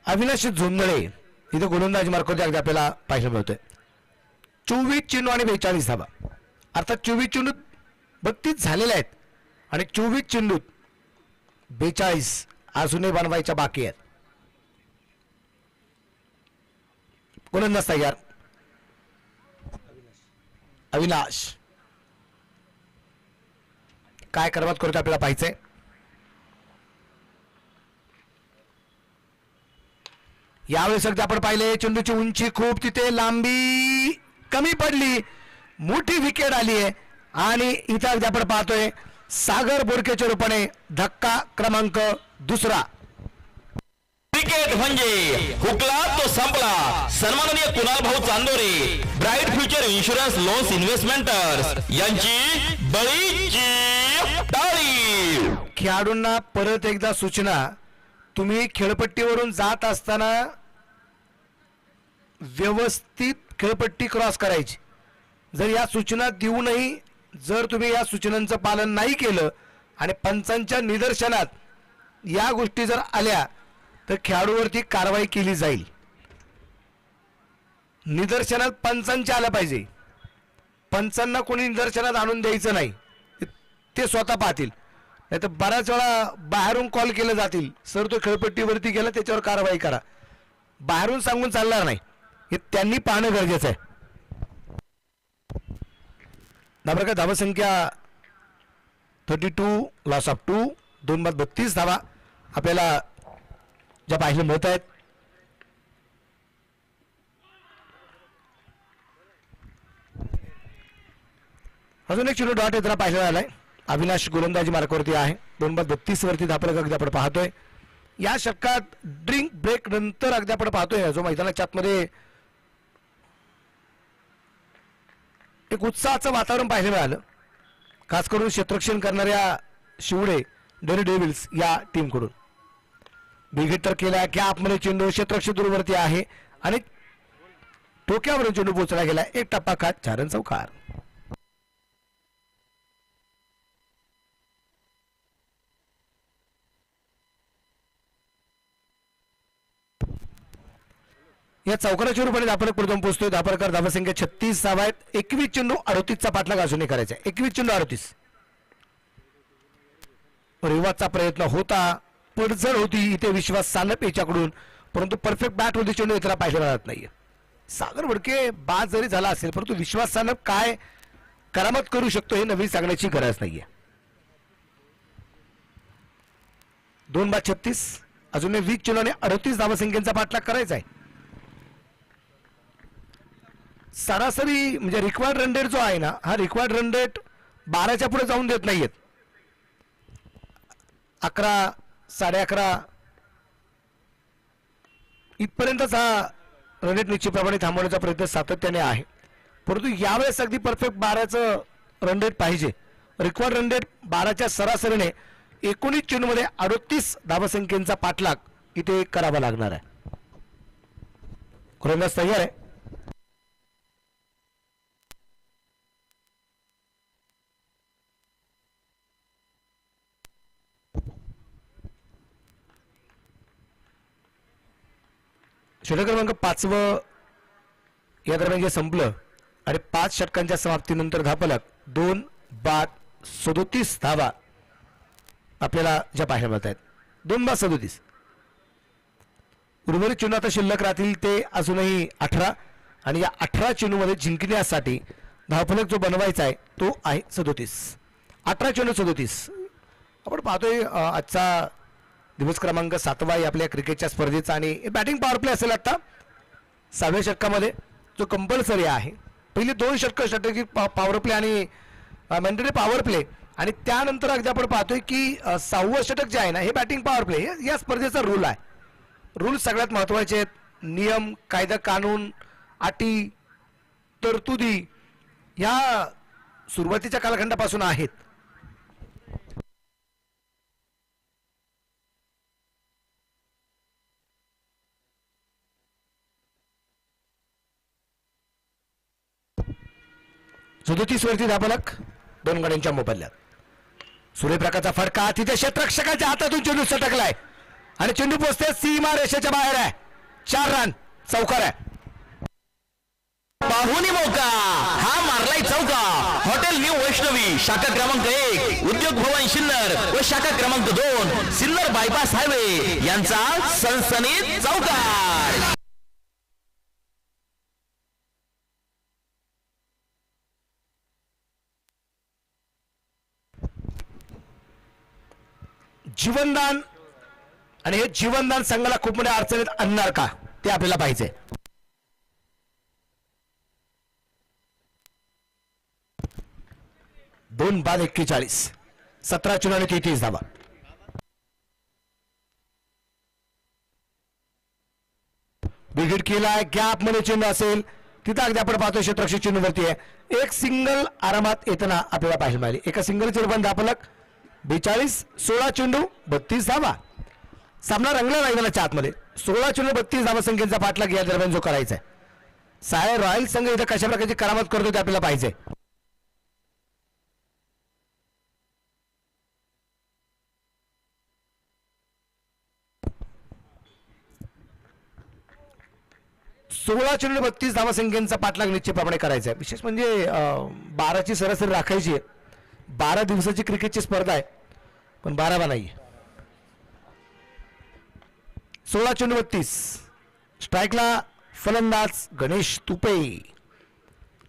अविनाश झोंदळे इथे गोलंदाजी मार्गावरती अगदी आपल्याला पाहायला मिळतोय. 24 चेंडू आणि 42 धावा, अर्थात 24 चेंडूत 32 झालेले आहेत आणि 24 चेंडूत 42 अजूनही बनवायच्या बाकी आहेत. गोलंदाज तयार. अविनाश काय करवत करतो आपल्याला पाहायचंय. यावेळेस अगदी आपण पाहिले चेंडूची उंची खूप, तिथे लांबी कमी पडली, मोठी विकेट आली आहे आणि इथं अगदी आपण पाहतोय सागर बोरकेच्या रूपाने धक्का क्रमांक 2. क्रिकेट म्हणजे हुकला तो संपला. सन्माननीय Kunal Bhau Chandore, bright future insurance loans investments यांची बळीची टाळी. खेळाडूंना परत एकदा सूचना, तुम्ही खेळपट्टीवरून जात असताना व्यवस्थित खेळपट्टी क्रॉस करायची. जर या सूचना देऊनही जर तुम्ही या सूचनांचं पालन नाही केलं आणि पंचांच्या निदर्शनात या गोष्टी जर आल्या तर खेळाडूवरती कारवाई केली जाईल. निदर्शनात पंचांच्या आलं पाहिजे. पंचांना कोणी निदर्शनात आणून द्यायचं नाही, ते स्वतः पाहतील. नाही तर बऱ्याच वेळा बाहेरून कॉल केले जातील, सर तो खेळपट्टीवरती गेला त्याच्यावर कारवाई करा. बाहेरून सांगून चालणार नाही, हे त्यांनी पाहणं गरजेचं आहे. धाबा धावसंख्या 32, लॉस ऑफ 2, 2 बाद 32 धावा आपल्याला ज्या पाहायला मिळत आहेत. अजून एक चेंडू डॉट येताना पाहिला आलाय. अविनाश गोलंदाजी मार्कावरती आहे. 2 बाद 32 वरती धापलक अगदी आपण पाहतोय. या षटकात ड्रिंक ब्रेक नंतर अगदी आपण पाहतोय जो मैदानाच्या आतमध्ये एक उत्साहाचं वातावरण पाहायला मिळालं, खास करून क्षेत्ररक्षण करणाऱ्या शिवडे डेअर डेव्हिल्स या टीमकडून. बिगेट तर केला, गॅपमध्ये चेंडू क्षेत्ररक्षक दूरवरती आहे आणि टोक्यावरून चेंडू पोहोचला गेला. एक टप्पा खात 4 रन चौकार. या चौकाराच्या रूपाने दापरक प्रथम पोहोचतोय. दापरकर धावसंख्या 36 धावा आहेत. 21 चेंडू 38चा पाठलाग अजूनही करायचा आहे. 21 चेंडू 38. रिवाजचा प्रयत्न होता, पडझड होती इथे विश्वास सानप याच्याकडून, परंतु परफेक्ट बॅट होती चेंडू इतरा पाहिला मिळत नाहीये. सागर वडके बाद जरी झाला असेल परंतु विश्वास सानप काय करामत करू शकतो हे नवीन सांगण्याची गरज नाहीये. 2 बाद 36 अजूनही 20 चेंडू आणि 38 धावसंख्येचा पाठलाग करायचा आहे. सरासरी म्हणजे रिक्वायर्ड रन रेट जो आहे ना, हा रिक्वायर्ड रन रेट 12च्या पुढे जाऊन देत नाहीयेत. 11, 11:30 इथपर्यंतच हा रन रेट निश्चितप्रमाणे थांबवण्याचा प्रयत्न सातत्याने आहे, परंतु यावेळेस अगदी परफेक्ट 12चं रन रेट पाहिजे. रिक्वायर्ड रन रेट 12च्या सरासरीने 19 चेंडूमध्ये 38 धावसंख्येचा पाठलाग इथे करावा लागणार आहे. गोलंदाज तयार आहे. षटक क्रमांक 5 या दरम्यान जे संपलं आणि 5 षटकांच्या समाप्तीनंतर धापलक 2 बाद 37 धावा आपल्याला ज्या पाहायला मिळत आहेत. 2 बाद 37. उर्वरित चेंडू आता शिल्लक राहतील ते अजूनही 18 आणि या 18 चेंडूमध्ये जिंकण्यासाठी धावफलक जो बनवायचा आहे तो आहे 37. 18 चेंडू 37. आपण पाहतोय आजचा दिवस क्रमांक 7वा आहे आपल्या क्रिकेटच्या स्पर्धेचा आणि बॅटिंग पॉवर प्ले असेल आता 6व्या षटकामध्ये जो कंपल्सरी आहे. पहिले 2 षटक पॉवर प्ले आणि मॅन्डेटरी पॉवर प्ले आणि त्यानंतर अगदी आपण पाहतोय की 6वं षटक जे आहे ना हे बॅटिंग पॉवर प्ले या स्पर्धेचा रूल आहे. रूल सगळ्यात महत्वाचे आहेत. नियम, कायदा, कानून, अटी, तरतुदी या सुरुवातीच्या कालखंडापासून आहेत. सदोतीस वरती धापलक 2 गड्यांच्या मोबदल्यात. सूर्यप्रकाशचा फटका तिथे क्षेत्ररक्षकाच्या हातातून चेंडू सटकलाय आणि चेंडू पोहोचते सीमा रेषेच्या बाहेर आहे. 4 रन चौकार आहे. पाहुणी मौका हा मारलाय चौका. हॉटेल न्यू वैष्णवी शाखा क्रमांक 1 उद्योग भवन सिन्नर व शाखा क्रमांक 2 सिन्नर बायपास हायवे यांचा सनसनीत चौकार. जीवनदान आणि हे जीवनदान संघाला खूप मोठ्या अडचणीत आणणार का ते आपल्याला पाहिजे. दोन बाद 41 17 चेंडू आणि 33 धावा. बिगेट केलाय, गॅप मध्ये चेंडू असेल तिथं अगदी आपण पाहतो क्षेत्ररक्षक चेंडूवरती आहे. एक सिंगल आरामात येताना आपल्याला पाहायला मिळाली. एका सिंगलचे रूपाने धापलक 42 16 चेंडू 32 धावा. सामना रंगला मैदानाच्या आतमध्ये. 16 चेंडू 32 धावा संख्येचा पाठलाग या दरम्यान जो करायचा आहे. साय रॉयल संघ इथं कशा प्रकारची करामत करतो ते आपल्याला पाहिजे. सोळा चेंडू 32 धावा संख्येचा पाठलाग निश्चितप्रमाणे करायचा आहे. विशेष म्हणजे 12ची सरासरी राखायची आहे. 12 दिवसाची क्रिकेटची स्पर्धा आहे, पण 12 नाही. 16 चेंडू 32. स्ट्राईकला फलंदाज गणेश तुपे.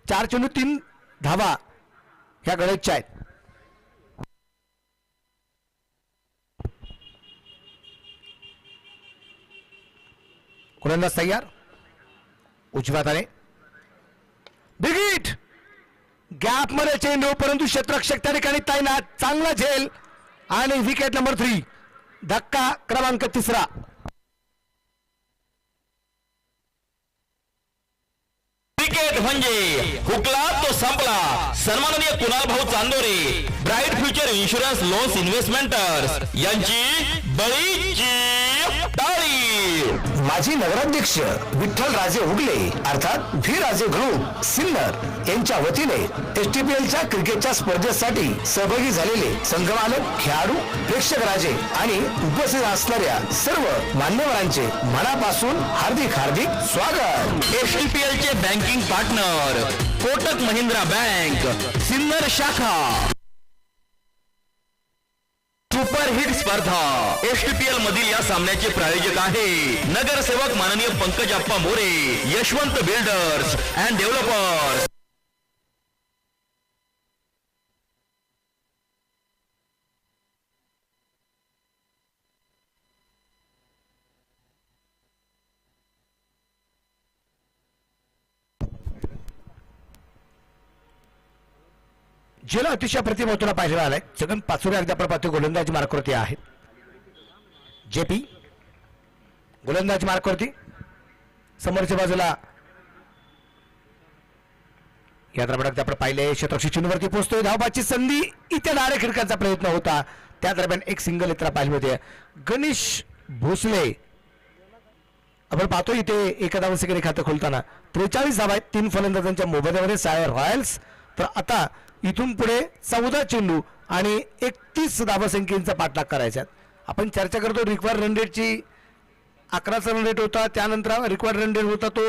4 चेंडू 3 धावा ह्या गणेशच्या आहेत. गोलंदाज तयार. उजव्या हाताने बिग हिट. गॅप मध्ये चेंडू, परंतु क्षेत्ररक्षक त्या ठिकाणी तैनात. चांगला झेल आणि विकेट नंबर 3. धक्का क्रमांक 3. क्रिकेट म्हणजे हुकला तो संपला. सन्माननीय Kunal Bhau Chandore, bright future insurance loans investments यांची बळीची टाळी. माजी नगराध्यक्ष विठ्ठल राजे उगले अर्थात व्ही राजे ग्रुप सिन्नर यांच्या वतीने एसटीपीएलच्या क्रिकेटच्या स्पर्धेसाठी सहभागी झालेले संघमालक, खेळाडू, प्रेक्षक राजे आणि उपस्थित असणाऱ्या सर्व मान्यवरांचे मनापासून हार्दिक हार्दिक स्वागत. एसटीपीएल चे banking partner Kotak Mahindra bank Sinnar शाखा. सुपर हिट स्पर्धा एसटीपीएल मधील या सामन्याचे प्रायोजक आहे नगरसेवक माननीय Pankaj Appa More, Yashwant builders and developers. ज्याला अतिशय प्रतिमहत्वाला पाहिलेला आलाय. जगन पाचोरे अगदी आपण पाहतो गोलंदाजी मार्कवरती आहेत. जेपी गोलंदाजी मार्कवरती. समोरच्या बाजूला या दरम्यान आपण पाहिले क्षेत्ररक्षक चेंडूवरती पोहोचतोय. धावबाची संधी इथे डायरेक्ट खिडकाचा प्रयत्न होता. त्या दरम्यान एक सिंगल इतर पाहिले होते. गणेश भोसले आपण पाहतो इथे एका धावसंख्येने खातं खोलताना 43 धावा आहेत. 3 फलंदाजांच्या मोबदल्यामध्ये सायर रॉयल्स. तर आता इथून पुढे 14 चेंडू आणि 31 धावसंख्येचा पाठलाग करायचा. आपण चर्चा करतो रिक्वायर्ड रन रेटची. 11चा रन रेट होता, त्यानंतर रिक्वायर्ड रन रेट होता तो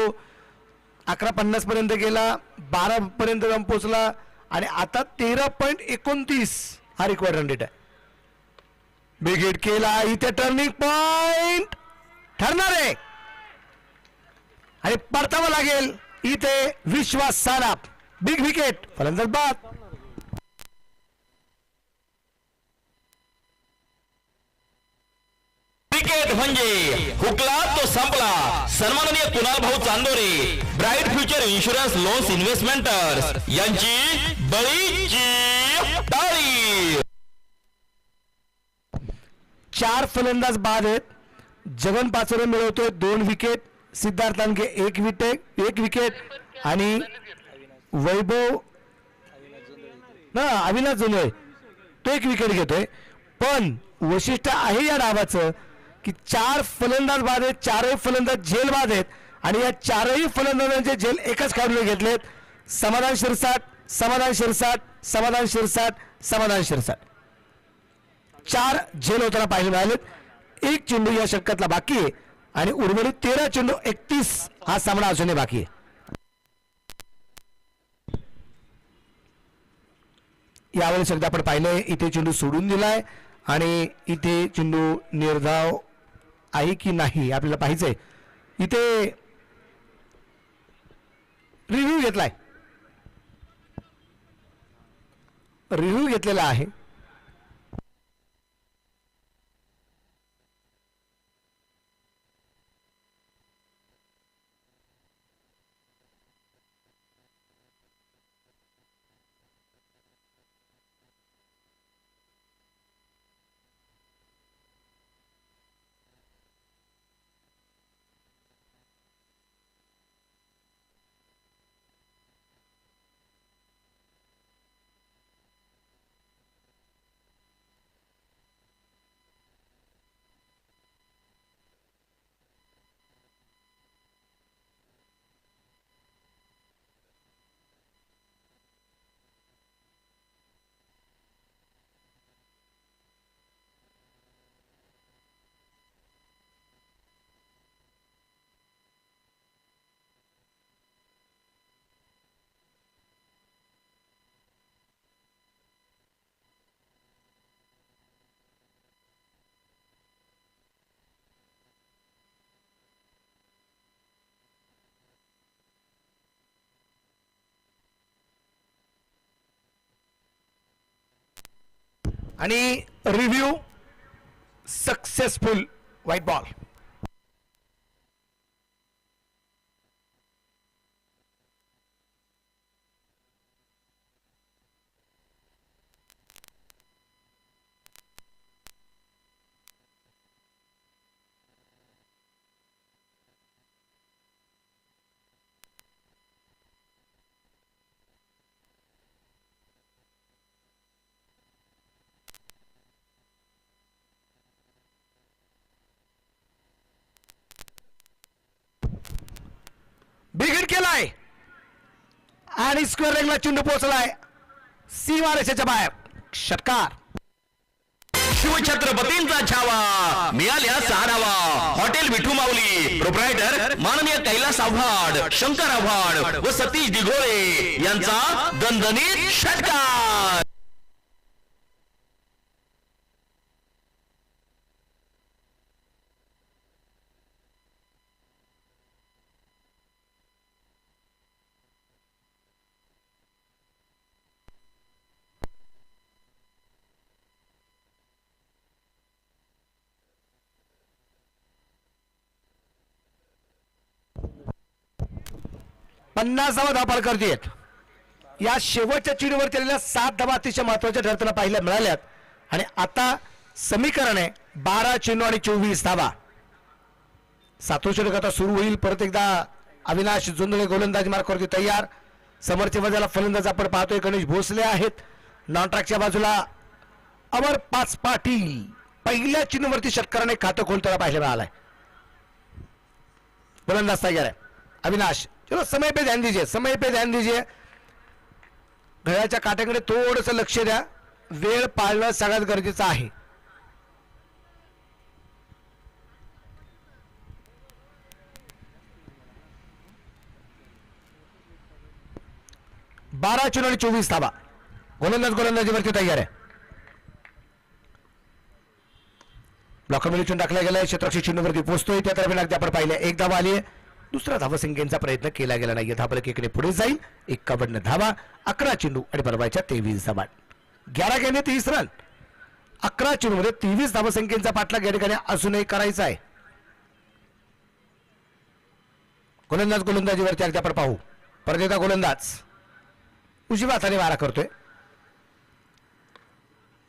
11:50 पर्यंत गेला, 12 पर्यंत जाऊन पोहोचला आणि आता 13.29 हा रिक्वायर्ड रन रेट आहे. बिग हिट केला. इथे टर्निंग पॉइंट ठरणार आहे आणि परतावं लागेल इथे विश्वास साराप. Big wicket. फलंदाज बाद. क्रिकेट म्हणजे हुकला तो संपला. सन्माननीय Kunal Bhau Chandore, bright future insurance loans investments यांची बळीची टाळी. 4 फलंदाज बाद आहेत. जगन पाचोरे मिळवतोय 2 विकेट. सिद्धार्थ लांडगे 1 विकेट आणि वैभव अविनाश जोंधळे तो 1 विकेट घेतोय. पण वैशिष्ट्य आहे या डावाचं की 4 फलंदाज बाद आहेत. 4ही फलंदाज झेल बाद आहेत आणि या 4ही फलंदाजांचे झेल एकाच खेळाडूने घेतलेत. समाधान शिरसाट, समाधान शिरसाट, समाधान शिरसाट, समाधान शिरसाट. 4 झेल होताना पाहायला मिळालेत. 1 चेंडू या षटकातला बाकी आहे आणि उर्वरित 13 चेंडू 31 हा सामना अजूनही बाकी आहे. यावेळेस एकदा आपण पाहिलंय इथे चेंडू सोडून दिलाय आणि इथे चेंडू निर्धाव आहे की नाही आपल्याला पाहायचंय. इथे रिव्ह्यू घेतलाय, रिव्ह्यू घेतलेला आहे. आणि review successful white ball. Big hit केलाय आणि स्क्वेअर लेगला चेंडू पोहोचलाय सीमा रेषेच्या बाहेर. षटकार. शिवछत्रपतींचा छावा मिळाल्या सहारावा. हॉटेल विठू माऊली प्रोप्रायटर माननीय कैलास आव्हाड, शंकर आव्हाड व सतीश दिघोळे यांचा दणदणीत षटकार. पन्नासावा धाव करतेत. या शेवटच्या चेंडूवर केलेल्या 7 धावा अतिशय महत्वाच्या ठरताना पाहायला मिळाल्यात आणि आता समीकरण आहे 12 चेंडू आणि 24 धावा. 7वं षटक आता सुरू होईल. परत एकदा अविनाश जोंधळे गोलंदाजी मार्गावरती तयार. समोरच्या बाजूला फलंदाज आपण पाहतोय गणेश भोसले आहेत. नॉन ट्रॅकच्या बाजूला अमर पाच पाटील. पहिल्या चेंडूवरती षटकाराने खातं खोलताना पाहायला मिळालंय. गोलंदाज तयार आहे अविनाश. चलो समय पे ध्यान दीजिए, समय पे ध्यान दीजिए. घड्याच्या काट्याकडे थोडंसं लक्ष द्या. वेळ पाळणं सगळ्यात गरजेचं आहे. बारा चेंडू आणि 24 धावा. गोलंदाजीवरती तयार आहे. ब्लॉकमध्ये चेंडू टाकला गेलाय. क्षेत्ररक्षक चेंडूवरती पोहोचतोय. त्या दरम्यान अगदी आपण पाहिलं एक धावा आली आहे. दुसरा धावसंख्येचा प्रयत्न केला गेला नाही. धावफलक एकडे पुढे जाईल. 51 धावा, 11 चेंडू आणि बनवायच्या 23 धावा. 11 गेंदे 30 रन. 11 चेंडूमध्ये 23 धावसंख्येचा पाठलाग या ठिकाणी अजूनही करायचा आहे. गोलंदाजीवरती अगदी आपण पाहू. परत एकदा गोलंदाज उजव्या हाताने मारा करतोय.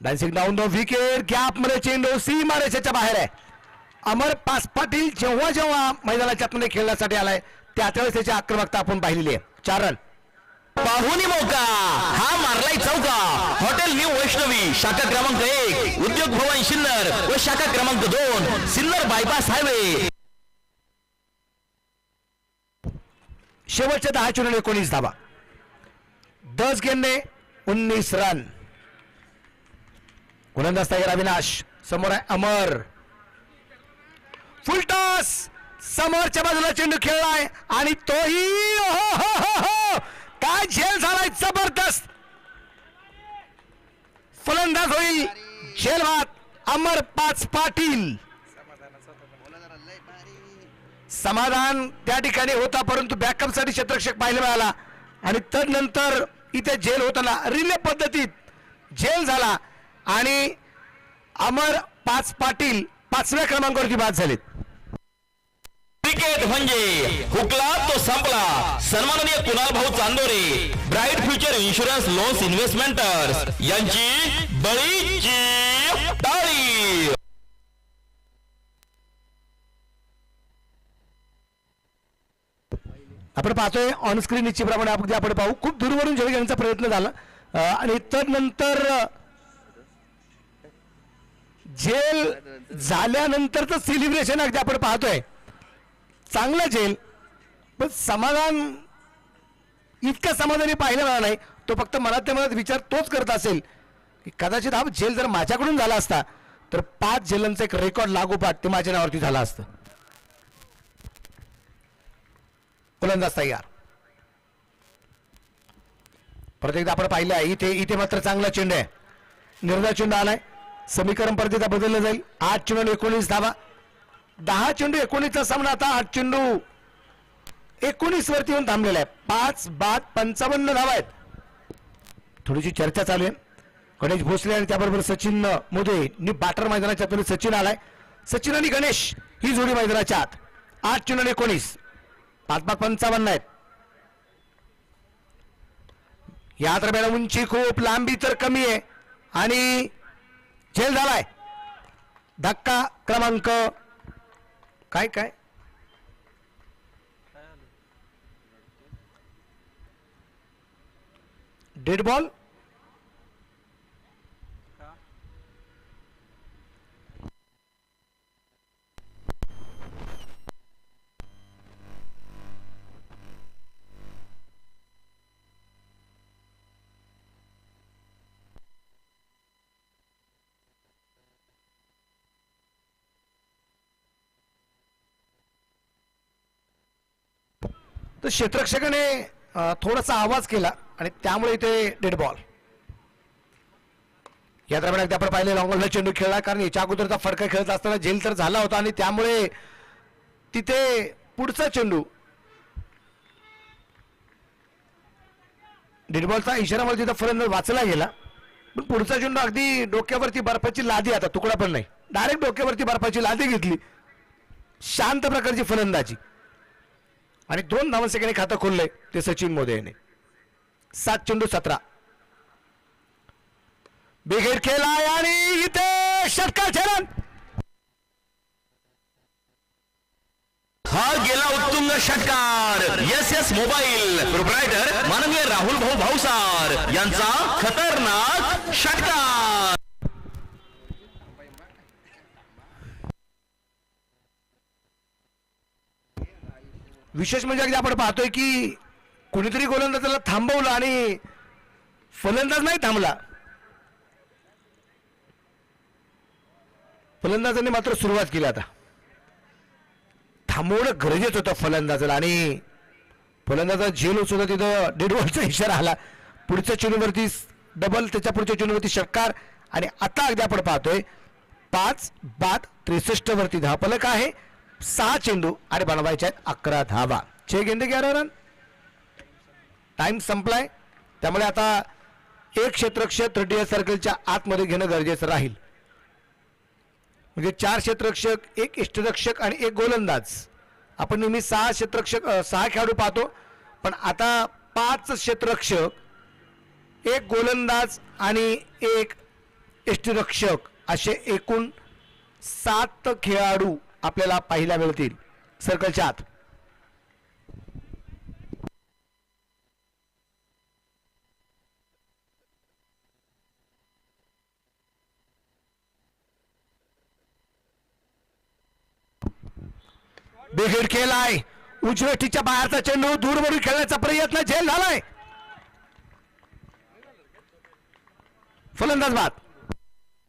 Dancing down the wicket. Gap मध्ये चेंडू सीमा रेषेच्या बाहेर आहे. अमर पाच पाटील जेव्हा जेव्हा मैदानाच्या आतमध्ये खेळण्यासाठी आलाय त्यावेळेस त्याची आक्रमकता आपण पाहिलेली आहे. 4 रन. पाहुणी मौका हा मारलाय चौका. हॉटेल न्यू वैष्णवी शाखा क्रमांक 1 उद्योग भवन सिन्नर व शाखा क्रमांक 2 सिन्नर बायपास हायवे. शेवटच्या 10 चेंडू 19 धावा. 10 गेंदे 19 रन. गोलंदाज तयार अविनाश. समोर आहे अमर. फुलटॉस. समोरच्या बाजूला चेंडू खेळलाय आणि तोही काय झेल झालाय जबरदस्त. फलंदाज होईल झेलवात अमर पाच पाटील. समाधान त्या ठिकाणी होता परंतु बॅकअप साठी क्षेत्ररक्षक पाहायला मिळाला आणि तदनंतर इथे झेल होताना रिले पद्धतीत झेल झाला आणि अमर पाच पाटील 5व्या क्रमांकावरती बाद झालेत. क्रिकेट म्हणजे हुकला तो संपला. सन्माननीय Kunal Bhau Chandore bright future insurance loans investments यांची बळीची टाळी. आपण पाहतोय ऑन स्क्रीन निश्चितप्रमाणे आपण पाहू. खूप दूरवरून झेल घेण्याचा प्रयत्न झाला आणि तदनंतर झेल झाल्यानंतरचं सेलिब्रेशन अगदी आपण पाहतोय. चांगलं झेल पण समाधान इतकं समाधानी पाहिलं मला नाही. तो फक्त मनात विचार तोच करत असेल की कदाचित हा झेल जर माझ्याकडून झाला असता तर 5 झेलांचं एक रेकॉर्ड लागोपाठ ते माझ्या नावावरती झालं असतं. गोलंदाज तयार. परत एकदा आपण पाहिलं आहे इथे मात्र चांगला चेंडू आहे. निर्धार चेंडू आलाय. समीकरण परत एकदा बदललं जाईल. 8 चेंडू 19 धावा. 10 चेंडू 19चा सामना आता 8 चेंडू 19 वरती येऊन थांबलेला आहे. 5 बाद 55 धावा आहेत. थोडीशी चर्चा चालू आहे गणेश भोसले आणि त्याबरोबर सचिन मोदे नी बाटर मैदानाच्या आतून सचिन आलाय. सचिन आणि गणेश ही जोडी मैदानाच्या आत. 8-19 5-55 आहेत. या दरम्यान उंची खूप, लांबी तर कमी आहे आणि झेल झालाय. धक्का क्रमांक काय काय डेड बॉल. तर क्षेत्ररक्षकाने थोडासा आवाज केला आणि त्यामुळे इथे डेड बॉल. या दरम्यान एकदा आपण पाहिले लॉंगॉलला चेंडू खेळला, कारण याच्या अगोदरचा फडका खेळत असताना झेल तर झाला होता आणि त्यामुळे तिथे पुढचा चेंडू डेड बॉलचा इशारा मला तिथं फलंदाज वाचला गेला. पण पुढचा चेंडू अगदी डोक्यावरती बर्फाची लादी, आता तुकडा पण नाही, डायरेक्ट डोक्यावरती बर्फाची लादी घेतली. शांत प्रकारची फलंदाजी आणि 2 धावांसेकंदाने खातं खोललंय ते सचिन मोदे यांनी. 7-17 बिघेड केलाय आणि इथे षटकार झेलन. हा गेला उत्तुंग षटकार. एस मोबाईल प्रोप्रायटर माननीय राहुल भाऊ भाऊसार यांचा खतरनाक षटकार. विशेष म्हणजे अगदी आपण पाहतोय की कुणीतरी गोलंदाजाला थांबवलं आणि फलंदाज नाही थांबला. फलंदाजांनी मात्र सुरुवात केली. आता थांबवणं गरजेचं होतं फलंदाजाला आणि फलंदाजा झेल उचलला. तिथं डेड बॉलचा इशारा आला. पुढच्या चेंडूवरती डबल, त्याच्या पुढच्या चेंडूवरती षटकार आणि आता अगदी आपण पाहतोय 5-63 वरती धावफलक आहे. 6 चेंडू आणि बनवायचे आहेत 11 धावा. 6 गेंदे 11 रन. टाइम संपलाय, त्यामुळे आता एक क्षेत्ररक्षक 30 सर्कलच्या आतमध्ये घेणं गरजेचं राहील. म्हणजे 4 क्षेत्ररक्षक, 1 यष्टिरक्षक आणि 1 गोलंदाज. आपण नेहमी 6 क्षेत्ररक्षक 6 खेळाडू पाहतो, पण आता 5 क्षेत्ररक्षक, 1 गोलंदाज आणि 1 यष्टिरक्षक असे एकूण 7 खेळाडू आपल्याला पाहायला मिळतील सर्कलच्या आत. बिघेड केलाय. उजवेठीच्या बाहेरचा चेंडू दूरवरून खेळण्याचा प्रयत्न, झेल झालाय. फलंदाज बाद.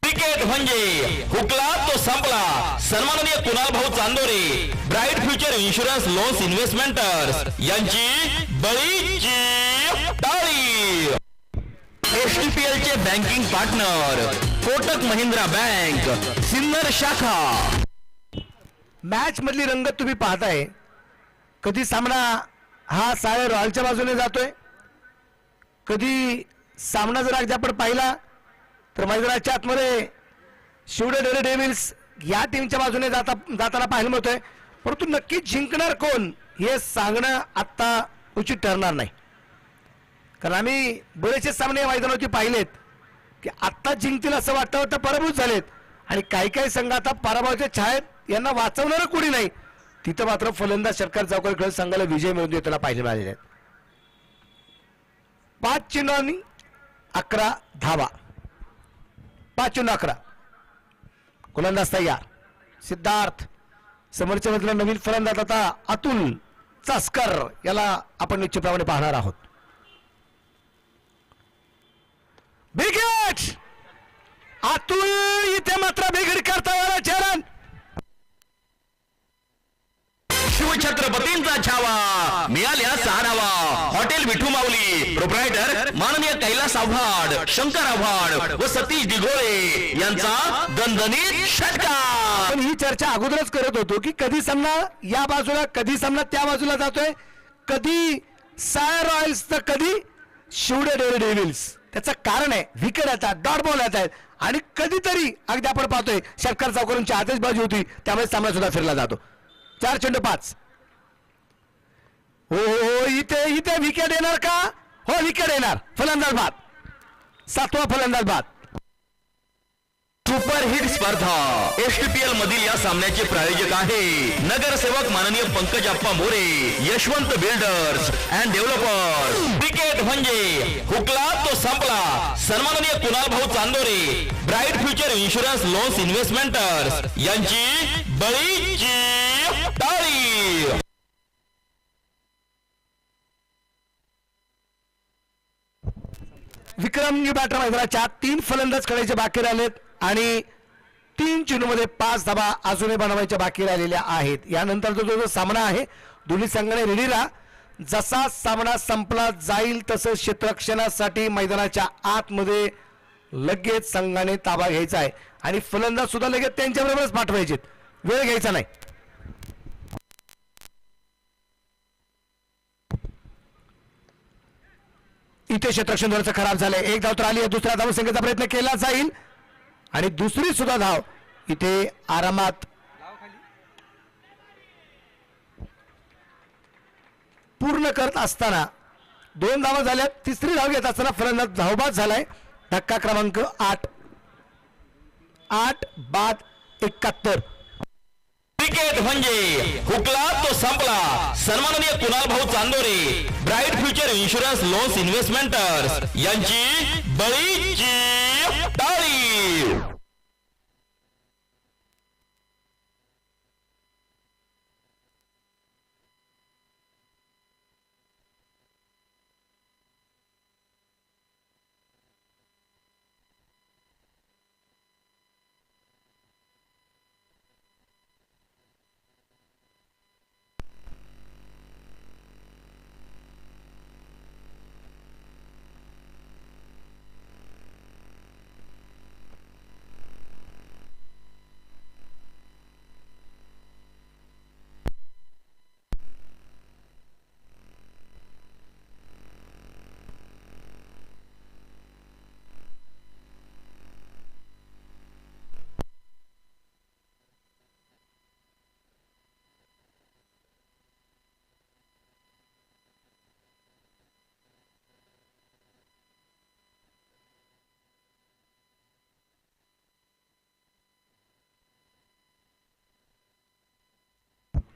क्रिकेट म्हणजे हुकला तो संपला. सन्माननीय Kunal Bhau Chandore, bright future insurance loans investments यांची बळीची टाळी. एसटीपीएल चे banking partner Kotak Mahindra bank Sinnar शाखा. मॅच मधली रंगत तुम्ही पाहताय. कधी सामना हा साय रॉयलच्या बाजूने जातोय, कधी सामना जर अगदी आपण पाहिला तर मैदानाच्या आतमध्ये शिवडे डेअरी डेव्हिल्स या टीमच्या बाजूने जाताना पाहायला मिळतोय. परंतु नक्की जिंकणार कोण हे सांगणं आता उचित ठरणार नाही, कारण आम्ही बरेचसे सामने मैदानावरती पाहिलेत की आत्ता जिंकतील असं वाटतं होतं, पराभूत झालेत. आणि काही काही संघ आता पराभवाच्या छायेत, यांना वाचवणारं कोणी नाही. तिथं मात्र फलंदाज षटकार चौकार खेळ संघाला विजय मिळवून देताना पाहिजे मिळालेले आहेत. 5 चेंडू आणि 11 धावा. 5 चेंडू 11. गोलंदाज तयार. सिद्धार्थ समोरच्या बाजूला नवीन फलंदाज आता अतुल चास्कर याला आपण निश्चितप्रमाणे पाहणार आहोत. विकेट. अतुल इथे मात्र बिघड करता आला. चरण शिवछत्रपतींचा छावा मिळाल्या 6 धावा. हॉटेल विठू माऊली प्रोप्रायटर माननीय कैलास आव्हाड, शंकर आव्हाड व सतीश दिघोळे यांचा दणदणीत षटकार. पण ही चर्चा अगोदरच करत होतो की कधी सामना या बाजूला, कधी सामना त्या बाजूला जातोय, कधी साय रॉयल्स तर कधी शिवडे डेव्हिल्स. त्याचं कारण आहे विकेट येतात, डॉट बॉल येत आहेत आणि कधीतरी अगदी आपण पाहतोय षटकार चौकारांची आतिषबाजी होती, त्यामुळे सामना सुद्धा फिरला जातो. 4-5. हो इथे इथे विकेट येणार का? हो विकेट येणार. फलंदाज बाद, 7वा फलंदाज बाद. सुपरहिट स्पर्धा एसटीपीएल मधील या सामन्याचे प्रायोजक आहे नगरसेवक माननीय Pankaj Appa More, Yashwant builders and developers. Cricket म्हणजे हुकला तो संपला. सन्माननीय Kunal Bhau Chandore, bright future insurance loans investments यांची बळीची टाळी. विक्रम न्यू बॅटर मैदानाच्या 3 फलंदाज खेळायचे बाकी राहिलेत आणि 3 चेंडूमध्ये 5 धाबा अजूनही बनवायच्या बाकी राहिलेल्या आहेत. यानंतर जो सामना आहे दोन्ही संघाने रेडी राहा. जसा सामना संपला जाईल तसं क्षेत्ररक्षणासाठी मैदानाच्या आतमध्ये लगेच संघाने ताबा घ्यायचा आहे आणि फलंदाज सुद्धा लगेच त्यांच्याबरोबरच पाठवायचे, वेळ घ्यायचा नाही. इथे क्षेत्ररक्षण थोडंसं खराब झालंय. एक धाव तर आली आहे, दुसऱ्या धाव संख्येचा प्रयत्न केला जाईल आणि दुसरी सुद्धा धाव इथे आरामात पूर्ण करत असताना 2 धावा झाल्या. तिसरी धाव घेत असताना फलंदाज धावबाद झालाय. धक्का क्रमांक 8 बाद 71. क्रिकेट म्हणजे हुकला तो संपला. सन्माननीय Kunal Bhau Chandore, bright future insurance loans investments यांची बळीची टाळी.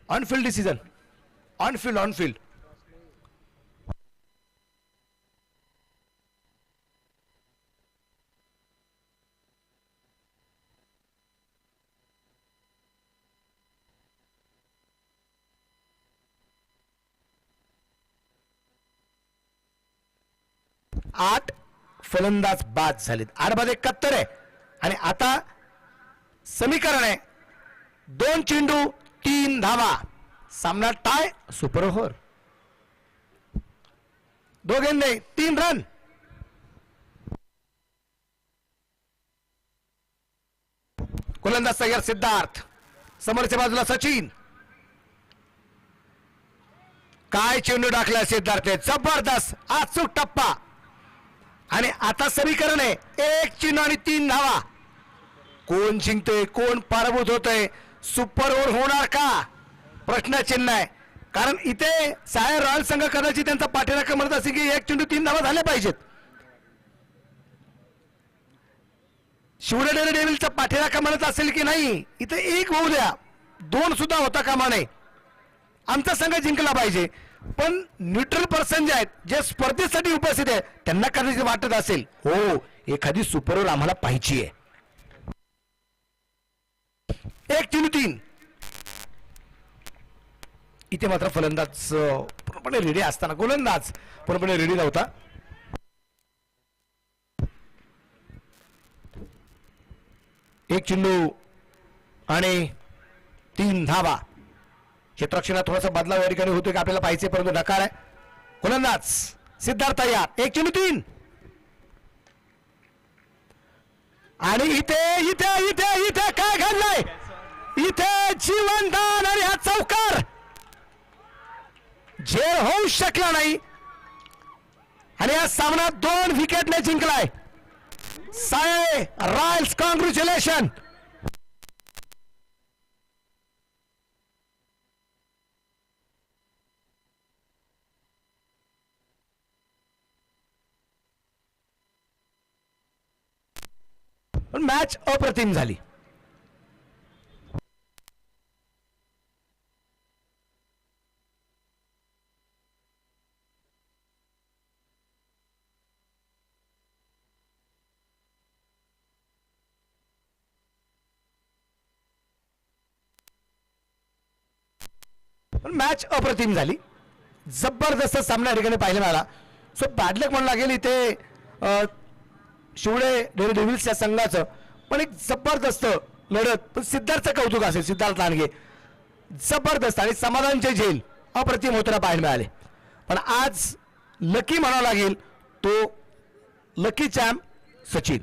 On field decision, on field. आठ फलंदाज बाद झालेत. 8/71 आहे आणि आता समीकरण आहे 2 चेंडू 3 धावा. सामना टाय. Super over. 2 गेंदे 3 रन. गोलंदाज तयार सिद्धार्थ, समोरच्या बाजूला सचिन. काय चेंडू टाकला सिद्धार्थ, जबरदस्त अचूक टप्पा. आणि आता समीकरण आहे 1 चेंडू आणि 3 धावा. कोण जिंकतोय, कोण पराभूत होतोय, सुपर ओव्हर होणार का, प्रश्नचिन्ह आहे. कारण इथे सायर रॉयल संघ कदाचित त्यांचा पाठीराखा म्हणत असेल की 1 चेंडू 3 धावा झाल्या पाहिजेत. शिवडे डेव्हिल्सचा पाठीराखा म्हणत असेल की नाही इथे 1 होऊ द्या, 2 सुद्धा होता कामा नये, आमचा संघ जिंकला पाहिजे. पण न्यूट्रल पर्सन जे आहेत, जे स्पर्धेसाठी उपस्थित आहेत, त्यांना कदाचित वाटत असेल हो एखादी सुपर ओव्हर आम्हाला पाहिजे आहे. 1 चेंडू 3. इथे मात्र फलंदाज पूर्णपणे रेडी असताना गोलंदाज पूर्णपणे रेडी नव्हता. एक चेंडू आणि 3 धावा. क्षेत्ररक्षणात थोडासा बदलाव या ठिकाणी होतोय की आपल्याला पाहिजे, परंतु नकार आहे. गोलंदाज सिद्धार्थ तयार. 1 चेंडू 3. आणि इथे इथे इथे इथे काय घडलंय, इथे जीवनदान आणि हा चौकार झेल होऊ शकला नाही. आणि या सामना 2 विकेटने जिंकलाय. साये रॉयल्स, कॉंग्रॅच्युलेशन. पण मॅच अप्रतिम झाली. मॅच अप्रतिम झाली. जबरदस्त सामना या ठिकाणी पाहायला मिळाला. सो बॅडलक म्हणून लागेल इथे शिवडे डेव्हिल्स या संघाचं, पण एक जबरदस्त लढत. पण सिद्धार्थचं कौतुक असेल, सिद्धार्थ लांडगे जबरदस्त आणि समाधानचे झेल अप्रतिम होताना पाहायला मिळाले. पण आज लकी म्हणावं लागेल तो लकी चॅम्प सचिन.